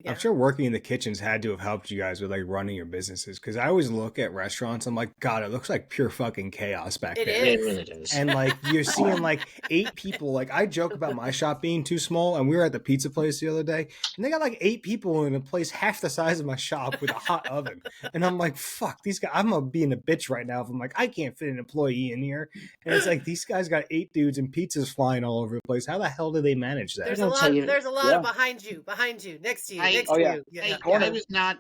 Yeah. I'm sure working in the kitchens had to have helped you guys with like running your businesses, because I always look at restaurants. I'm like, God, it looks like pure fucking chaos back there. It really does. And like you're seeing like 8 people. Like I joke about my shop being too small, and we were at the pizza place the other day, and they got like 8 people in a place half the size of my shop with a hot oven. And I'm like, fuck, these guys. I'm being a bitch right now if I'm like, I can't fit an employee in here. And it's like these guys got 8 dudes and pizzas flying all over the place. How the hell do they manage that? There's a lot of behind you, next to you. I was not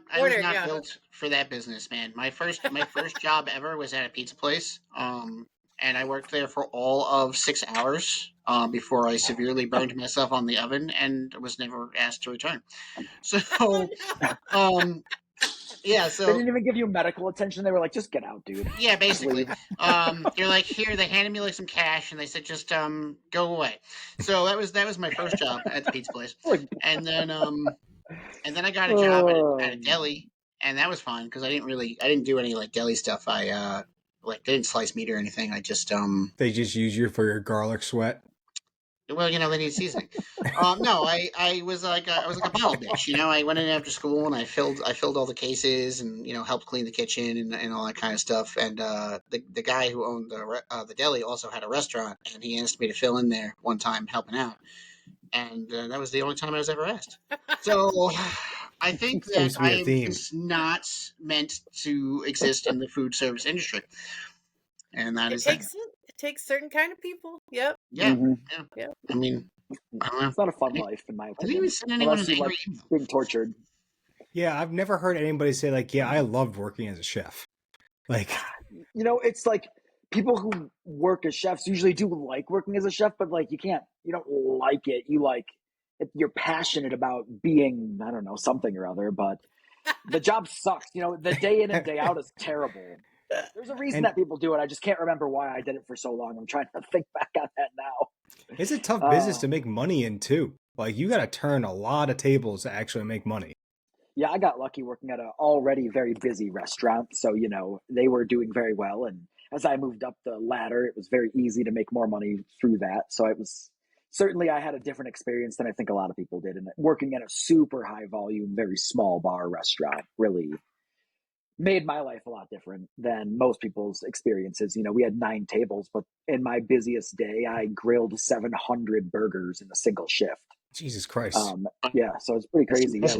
built for that business, man. My first job ever was at a pizza place, and I worked there for all of 6 hours before I severely burned myself on the oven and was never asked to return. So, yeah, so they didn't even give you medical attention. They were like, "Just get out, dude." Yeah, basically. They're like, "Here," they handed me like some cash, and they said, "Just go away." So that was my first job at the pizza place, and then I got a job at a deli, and that was fine because I didn't do any like deli stuff. I they didn't slice meat or anything. I just they just use you for your garlic sweat. Well, they need seasoning. No, I was like a bottle bitch. I went in after school and I filled all the cases and helped clean the kitchen and all that kind of stuff. And the guy who owned the deli also had a restaurant, and he asked me to fill in there one time helping out. And that was the only time I was ever asked. So I think that I was not meant to exist in the food service industry, and that it takes certain kind of people. Yep. Yeah. Mm-hmm. Yeah. I mean, I don't know. It's not a fun life, in my opinion. I didn't even send anyone an angry email. Being tortured. Yeah, I've never heard anybody say like, "Yeah, I loved working as a chef." Like, it's like people who work as chefs usually do like working as a chef, but like you don't like it. You're passionate about being, I don't know, something or other, but the job sucks. The day in and day out is terrible. There's a reason that people do it. I just can't remember why I did it for so long. I'm trying to think back on that now. It's a tough business to make money in too. Like you got to turn a lot of tables to actually make money. Yeah, I got lucky working at an already very busy restaurant. So, they were doing very well. And as I moved up the ladder, it was very easy to make more money through that. So I had a different experience than I think a lot of people did. And working at a super high volume, very small bar restaurant really made my life a lot different than most people's experiences. You know, we had 9 tables, but in my busiest day, I grilled 700 burgers in a single shift. Jesus Christ. Yeah, so it's pretty crazy. That's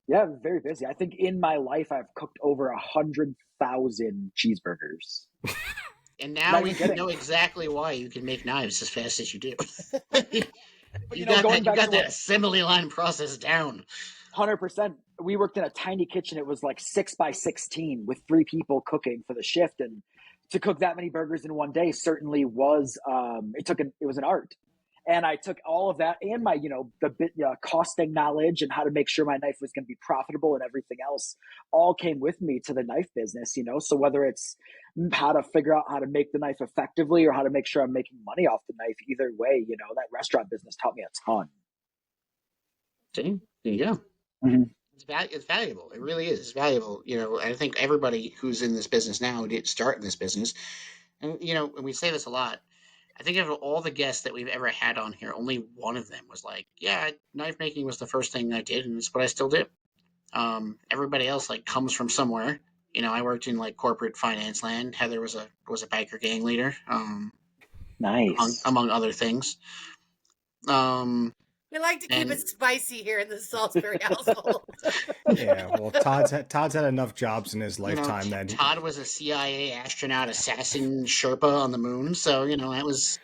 Yeah, very busy. I think in my life, I've cooked over 100,000 cheeseburgers. And now we know exactly why you can make knives as fast as you do. You got that assembly line process down. 100%. We worked in a tiny kitchen. It was like 6 by 16 with 3 people cooking for the shift, and to cook that many burgers in one day certainly was it was an art. And I took all of that and my costing knowledge and how to make sure my knife was going to be profitable and everything else all came with me to the knife business. So whether it's how to figure out how to make the knife effectively or how to make sure I'm making money off the knife, either way, that restaurant business taught me a ton. See, there you go. Mm-hmm. It's valuable. It really is. It's valuable. I think everybody who's in this business now did start in this business. And, and we say this a lot. I think of all the guests that we've ever had on here, only one of them was like, yeah, knife making was the first thing I did, and it's what I still do. Everybody else comes from somewhere. I worked in corporate finance land. Heather was a biker gang leader. Nice. Among other things. We like to keep it spicy here in the Salisbury household. Yeah, well, Todd's had enough jobs in his lifetime. That Todd was a CIA astronaut assassin Sherpa on the moon, so that was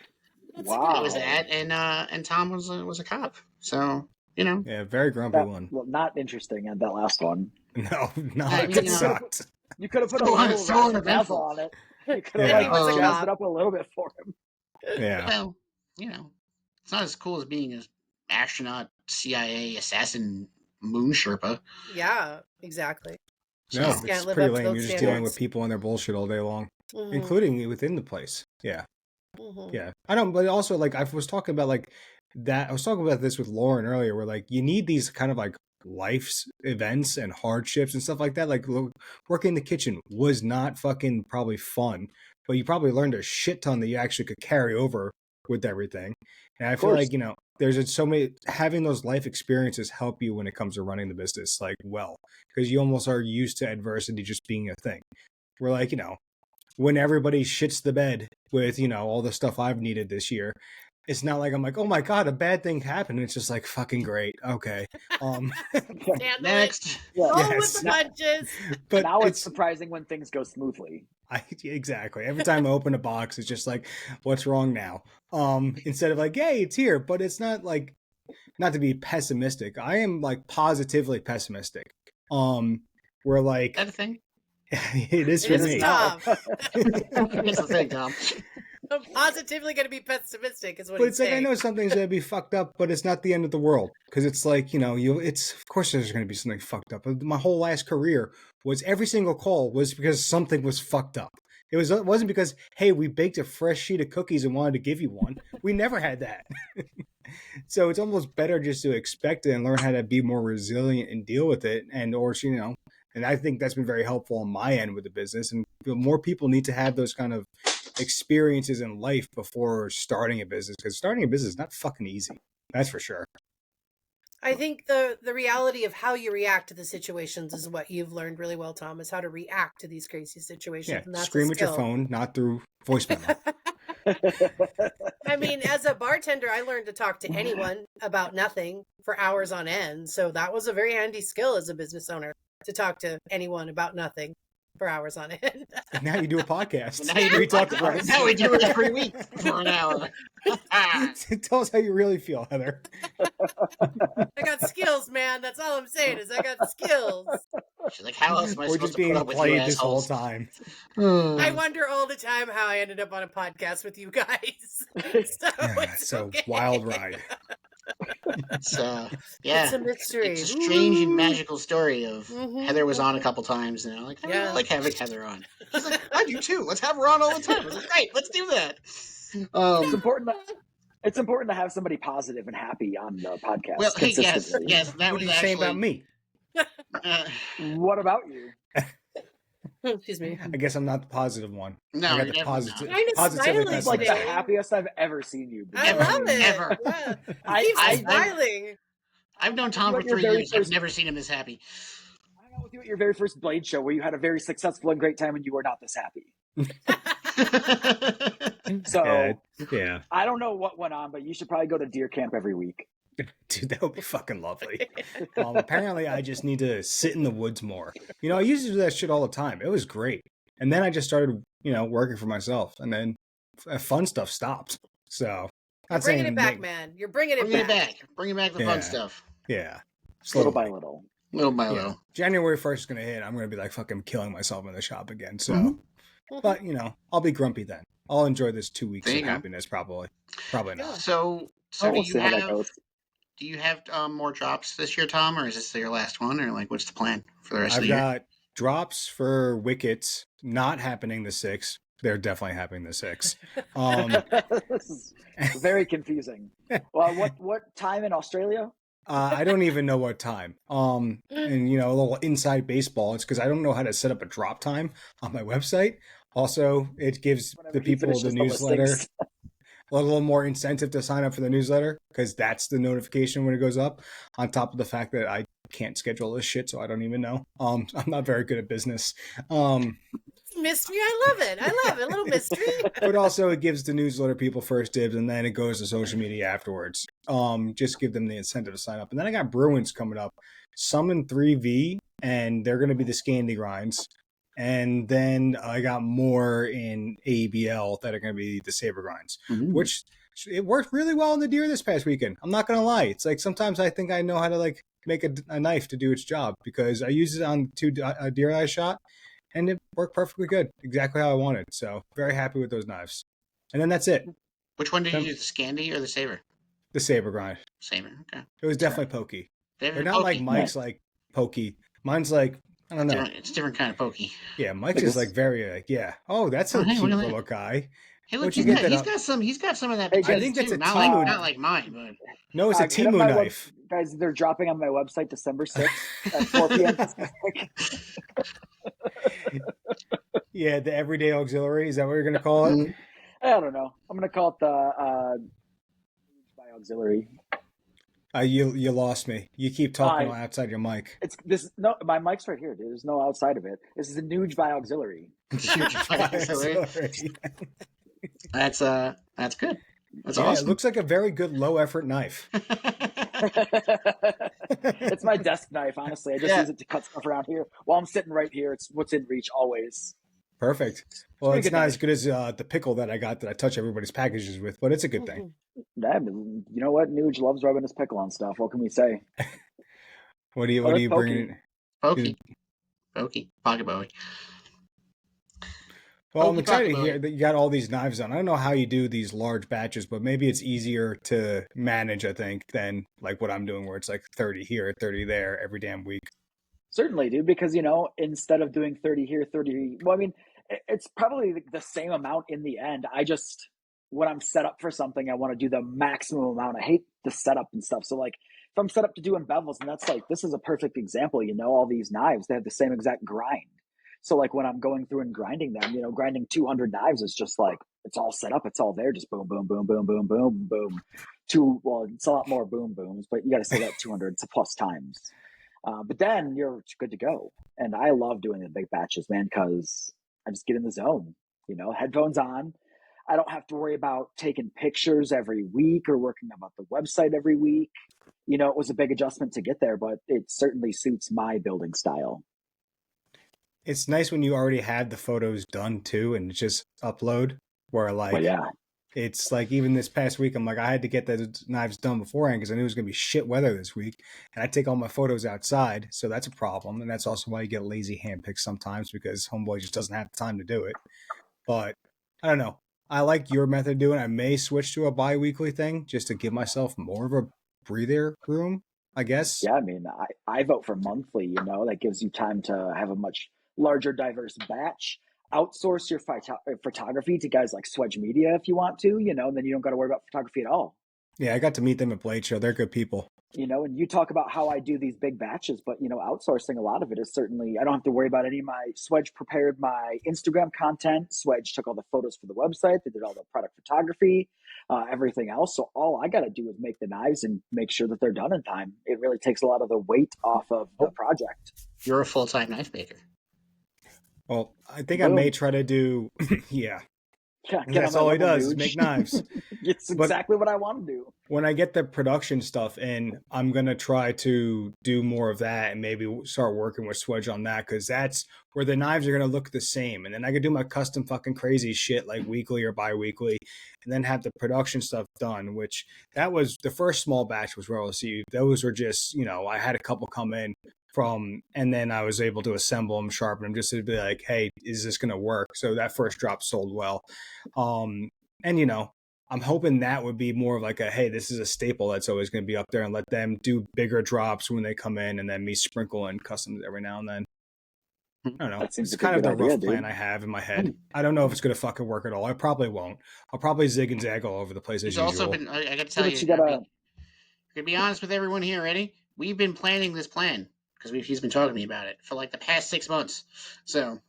wow. It was that, and Tom was a cop, so Yeah, very grumpy one. Well, not interesting at that last one. No, it sucked. You could have put a little razzle on it. You could have jazzed it up a little bit for him. Yeah. Well, it's not as cool as being an astronaut, CIA assassin, moon Sherpa. Yeah, exactly. No, it's pretty lame. You're just dealing with people and their bullshit all day long, including within the place. Yeah. Mm-hmm. Yeah. I don't, but also I was talking about that. I was talking about this with Lauren earlier, where you need these kind of life's events and hardships and stuff like that. Working in the kitchen was not fucking probably fun, but you probably learned a shit ton that you actually could carry over with everything. And I feel like, there's so many, having those life experiences help you when it comes to running the business, because you almost are used to adversity just being a thing. We're when everybody shits the bed with, all the stuff I've needed this year, it's not I'm oh my God, a bad thing happened. It's just fucking great. Okay. Next. Roll with the punches. But now it's surprising when things go smoothly. Exactly. Every time I open a box, it's just what's wrong now? Instead of hey, it's here, but it's not not to be pessimistic. I am positively pessimistic. We're that a thing? It is for me. Tough. It's a thing, Tom. I'm positively going to be pessimistic, is what but he's it's saying. I know something's going to be fucked up, but it's not the end of the world. Because it's it's, of course there's going to be something fucked up. My whole last career was every single call was because something was fucked up. It wasn't because, hey, we baked a fresh sheet of cookies and wanted to give you one. We never had that. So it's almost better just to expect it and learn how to be more resilient and deal with it. And I think that's been very helpful on my end with the business. And more people need to have those kind of experiences in life before starting a business, because starting a business is not fucking easy. That's for sure. I think the reality of how you react to the situations is what you've learned really well, Tom, is how to react to these crazy situations. Yeah, and that's scream at your phone, not through voice memo. I mean, as a bartender, I learned to talk to anyone about nothing for hours on end. So that was a very handy skill as a business owner, to talk to anyone about nothing for hours on end. And now you do a podcast. Now we do it every week for an hour. Tell us how you really feel, Heather. I got skills, man. That's all I'm saying is I got skills. She's like, how else am I We're supposed just to being put up with played you this whole assholes? time. I wonder all the time how I ended up on a podcast with you guys. It's so okay. Wild ride. So yeah, it's a mystery. It's a strange and magical story of Heather was on a couple times, and I'm like, I like having Heather on. She's like, I do too. Let's have her on all the time. I was like, great, let's do that. It's important to have somebody positive and happy on the podcast. Well, hey, yes. That What was do you say about me? What about you? Excuse me. I guess I'm not the positive one. No, I got you're the positive. positively It's like the happiest I've ever seen you. I love it. Ever. Yeah. He keeps smiling. I've known Tom for 3 years. I've never seen him this happy. out with you at your very first Blade show where you had a very successful and great time and you were not this happy. So yeah. I don't know what went on, but you should probably go to deer camp every week. Dude, that would be fucking lovely. Apparently, I just need to sit in the woods more. I used to do that shit all the time. It was great. And then I just started, working for myself. And then fun stuff stopped. So, you're bringing it back, man. You're bringing it back. Bringing back the fun stuff. Yeah. Little by little. Little by little. January 1st is going to hit. I'm going to be like fucking killing myself in the shop again. So, but, I'll be grumpy then. I'll enjoy this 2 weeks of happiness probably. Probably not. So do you have more drops this year, Tom, or is this your last one, or like what's the plan for the rest of the year? I've got drops for Wickets not happening the 6th. They're definitely happening the 6th. This is very confusing. Well, what time in Australia? I don't even know what time. And a little inside baseball. It's because I don't know how to set up a drop time on my website. Also, it gives the people the newsletter a little more incentive to sign up for the newsletter because that's the notification when it goes up. On top of the fact that I can't schedule this shit, so I don't even know. I'm not very good at business. Mystery, I love it. A little mystery. But also, it gives the newsletter people first dibs, and then it goes to social media afterwards. Just give them the incentive to sign up. And then I got Bruins coming up, Summon 3V, and they're going to be the Scandi Grinds. And then I got more in ABL that are going to be the Saber Grinds, which it worked really well in the deer this past weekend. I'm not going to lie. It's like sometimes I think I know how to like make a knife to do its job because I used it on 2 deer I shot and it worked perfectly good. Exactly how I wanted. So very happy with those knives. And then that's it. Which one did you use, the Scandi or the Saber? The Saber Grind. Saber, okay. It was definitely Pokey. They're not like Mike's like Pokey. Mine's like, I don't know. It's a different kind of Pokey. Yeah, Mike's is like very like, yeah. Oh, that's a cute little guy. Hey, look, he's got some of that. Hey, I think that's not like mine, but no, it's a Timu knife. Guys, they're dropping on my website December 6th at 4 p.m. Yeah, the everyday auxiliary. Is that what you're going to call it? I don't know. I'm going to call it the by auxiliary. You lost me. You keep talking outside your mic. It's this. No, my mic's right here, dude. There's no outside of it. This is a Nuge by auxiliary. That's good. That's awesome. It looks like a very good low effort knife. It's my desk knife, honestly. I just use it to cut stuff around here. While I'm sitting right here, it's what's in reach always. Perfect. Well, it's not as good as the pickle that I got that I touch everybody's packages with, but it's a good thing. Yeah, you know what? Nuge loves rubbing his pickle on stuff. What can we say? What are you bringing? Pokey. Pocket Bowie. Well, I'm excited to hear that you got all these knives on. I don't know how you do these large batches, but maybe it's easier to manage, I think, than like what I'm doing where it's like 30 here, 30 there every damn week. Certainly, dude, because, instead of doing 30 here, 30, well, I mean, it's probably the same amount in the end. When I'm set up for something, I want to do the maximum amount. I hate the setup and stuff. So like if I'm set up to doing bevels, and that's like, this is a perfect example, all these knives, they have the same exact grind. So like when I'm going through and grinding them, grinding 200 knives is just like, it's all set up. It's all there. Just boom, boom, boom, boom, boom, boom, boom. It's a lot more boom booms, but you got to say that 200, it's a plus times. But then you're good to go. And I love doing the big batches, man, because I just get in the zone, headphones on. I don't have to worry about taking pictures every week or working about the website every week. It was a big adjustment to get there, but it certainly suits my building style. It's nice when you already had the photos done too and just upload where it's like even this past week, I'm like, I had to get the knives done beforehand because I knew it was going to be shit weather this week. And I take all my photos outside. So that's a problem. And that's also why you get lazy hand picks sometimes because homeboy just doesn't have the time to do it. But I don't know. I like your method of doing it. I may switch to a bi-weekly thing just to give myself more of a breather room, I guess. Yeah, I mean, I vote for monthly, that gives you time to have a much larger, diverse batch. Outsource your photography to guys like Swedge Media if you want to, and then you don't got to worry about photography at all. Yeah, I got to meet them at Blade Show. They're good people. And you talk about how I do these big batches, but, outsourcing a lot of it is certainly, I don't have to worry about any of my, Swedge prepared my Instagram content. Swedge took all the photos for the website. They did all the product photography, everything else. So all I got to do is make the knives and make sure that they're done in time. It really takes a lot of the weight off of the project. You're a full-time knife maker. Well, I think I may try to do, yeah. That's all he does is make knives. It's exactly what I want to do. When I get the production stuff in, I'm going to try to do more of that and maybe start working with Swedge on that, because that's where the knives are going to look the same. And then I could do my custom fucking crazy shit like weekly or bi-weekly, and then have the production stuff done, which that was the first small batch was well received. Those were just, you know, I had a couple come in from, and then I was able to assemble them, sharpen them, just to be like, hey, is this going to work? So that first drop sold well. And, you know, I'm hoping that would be more of like a, hey, this is a staple that's always going to be up there, and let them do bigger drops when they come in, and then me sprinkle in customs every now and then. I don't know. It's kind of the rough plan I have in my head. I don't know if it's going to fucking work at all. I probably won't. I'll probably zig and zag all over the place as usual. I got to tell you, to be honest with everyone here, ready? We've been planning this plan because he's been talking to me about it for like the past 6 months. So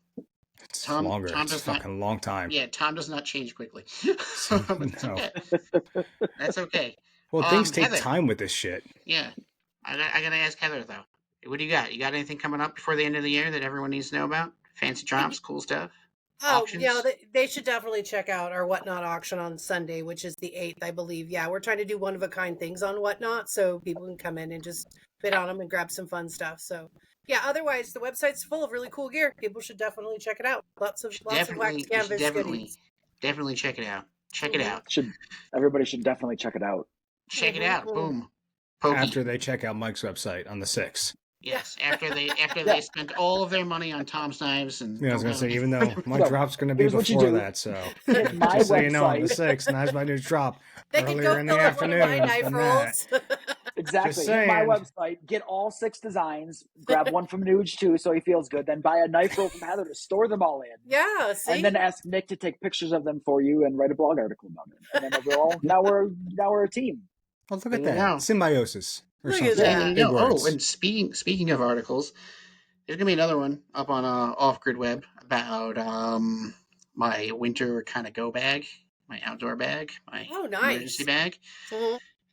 it's longer. It's a fucking long time. Yeah, Tom does not change quickly. That's okay. That's okay. Well, things take time with this shit. Yeah. I got to ask Heather, though. What do you got? You got anything coming up before the end of the year that everyone needs to know about? Fancy drops, cool stuff? Oh, auctions? Yeah, they should definitely check out our Whatnot auction on Sunday, which is the 8th, I believe. Yeah, we're trying to do one-of-a-kind things on Whatnot, so people can come in and just bid on them and grab some fun stuff. So, yeah, otherwise, the website's full of really cool gear. People should definitely check it out. Lots of wax canvas goodies. Definitely check it out. Check it out. Everybody should definitely check it out. Check it out. Boom. Pokey. After they check out Mike's website on the 6th. Yes, after they spent all of their money on Tom's knives, and I was gonna say, even though my drop's gonna be before that, so just so you know, on the 6th, Knives by News drop earlier in the afternoon. Exactly. Hit my website, get all 6 designs, grab one from Nuge too, so he feels good. Then buy a knife roll from Heather to store them all in. Yeah, see? And then ask Nick to take pictures of them for you and write a blog article about it. And then now we're a team. Oh, look at that symbiosis. And speaking of articles, there's gonna be another one up on Off Grid Web about my winter kind of go bag, my outdoor bag, my emergency bag,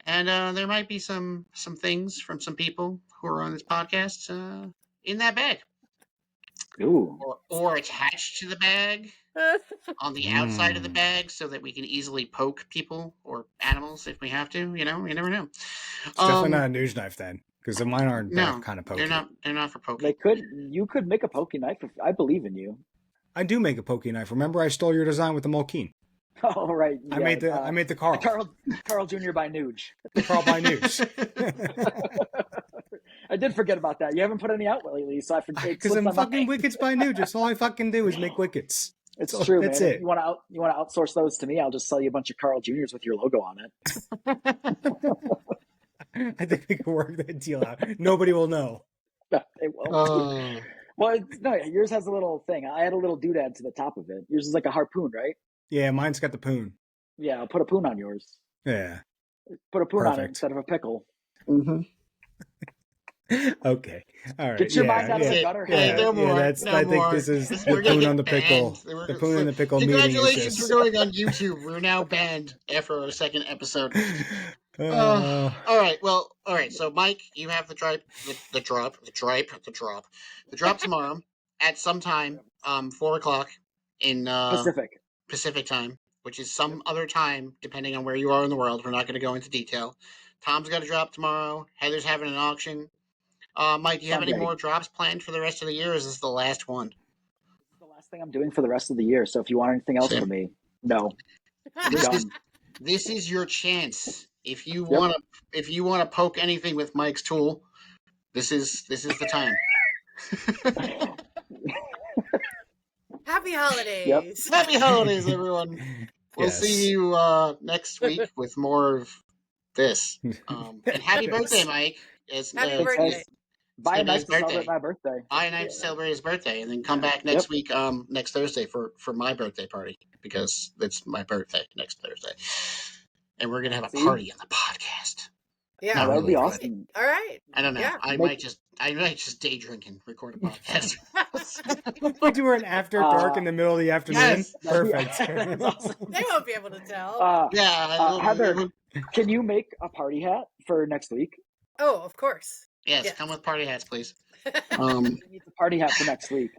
and there might be some things from some people who are on this podcast in that bag. Ooh. Or attached to the bag on the outside of the bag, so that we can easily poke people or animals if we have to. You know, you never know. It's definitely not a Nuge knife then, because mine aren't that kind of pokey. They're not for poking. You could make a pokey knife. I believe in you. I do make a pokey knife. Remember, I stole your design with the Moleskine. Oh right. Yeah, I made the Carl. Carl Jr. by Nuge. The Carl by Nuge. I did forget about that. You haven't put any out lately, so I forget. Because I'm fucking Wickets by Nuge. That's all I fucking do is make Wickets. It's true, man. If you want to outsource those to me, I'll just sell you a bunch of Carl Jr.'s with your logo on it. I think we can work that deal out. Nobody will know. They won't. Well, no, yours has a little thing. I had a little doodad to the top of it. Yours is like a harpoon, right? Yeah, mine's got the poon. Yeah, I'll put a poon on yours. Yeah. Put a poon on it instead of a pickle. Mm-hmm. Okay. All right. Get your mind out of the gutter. I think this is the poon on the pickle. The poon on the pickle meeting. Congratulations for going on YouTube. We're now banned after our 2nd episode. All right. So, Mike, you have the drop tomorrow at some time, 4:00 in Pacific time, which is some other time depending on where you are in the world. We're not going to go into detail. Tom's got a drop tomorrow. Heather's having an auction. Mike, do you have any more drops planned for the rest of the year, or is this the last one? It's the last thing I'm doing for the rest of the year. So if you want anything else from me, no. This is your chance. If you want to poke anything with Mike's tool, this is the time. Happy holidays. Yep. Happy holidays, everyone. We'll see you next week with more of this. And happy birthday, Mike. Happy birthday. Buy a knife to celebrate my birthday. Buy a knife to celebrate his birthday, and then come back next week, next Thursday for my birthday party, because it's my birthday next Thursday. And we're going to have a party on the podcast. Yeah, that would be awesome. All right. I don't know. Yeah. I might just day drink and record a podcast. We'll do an after dark in the middle of the afternoon. Yes. Perfect. Awesome. They won't be able to tell. Heather, can you make a party hat for next week? Oh, of course. Yes, come with party hats, please. We need the party hat for next week.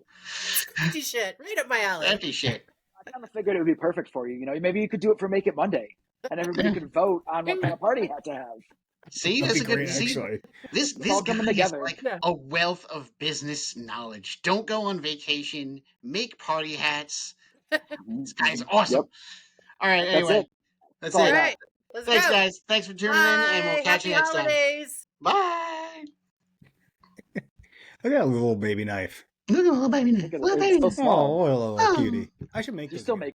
Crafty shit, right up my alley. Empty shit. I kind of figured it would be perfect for you. Maybe you could do it for Make It Monday, and everybody could vote on what kind of party hat to have. See, That'd that's be a good. great, See, actually. this all guy coming is together. like a wealth of business knowledge. Don't go on vacation. Make party hats. This guy's awesome. Yep. All right. Anyway, that's All it. right. Let's Thanks, go. guys. Thanks for tuning Bye. in, and we'll catch Happy you next holidays. time. Bye. I got a little baby knife. Little baby. It's so small. Oh, little cutie. I should make You those still again. make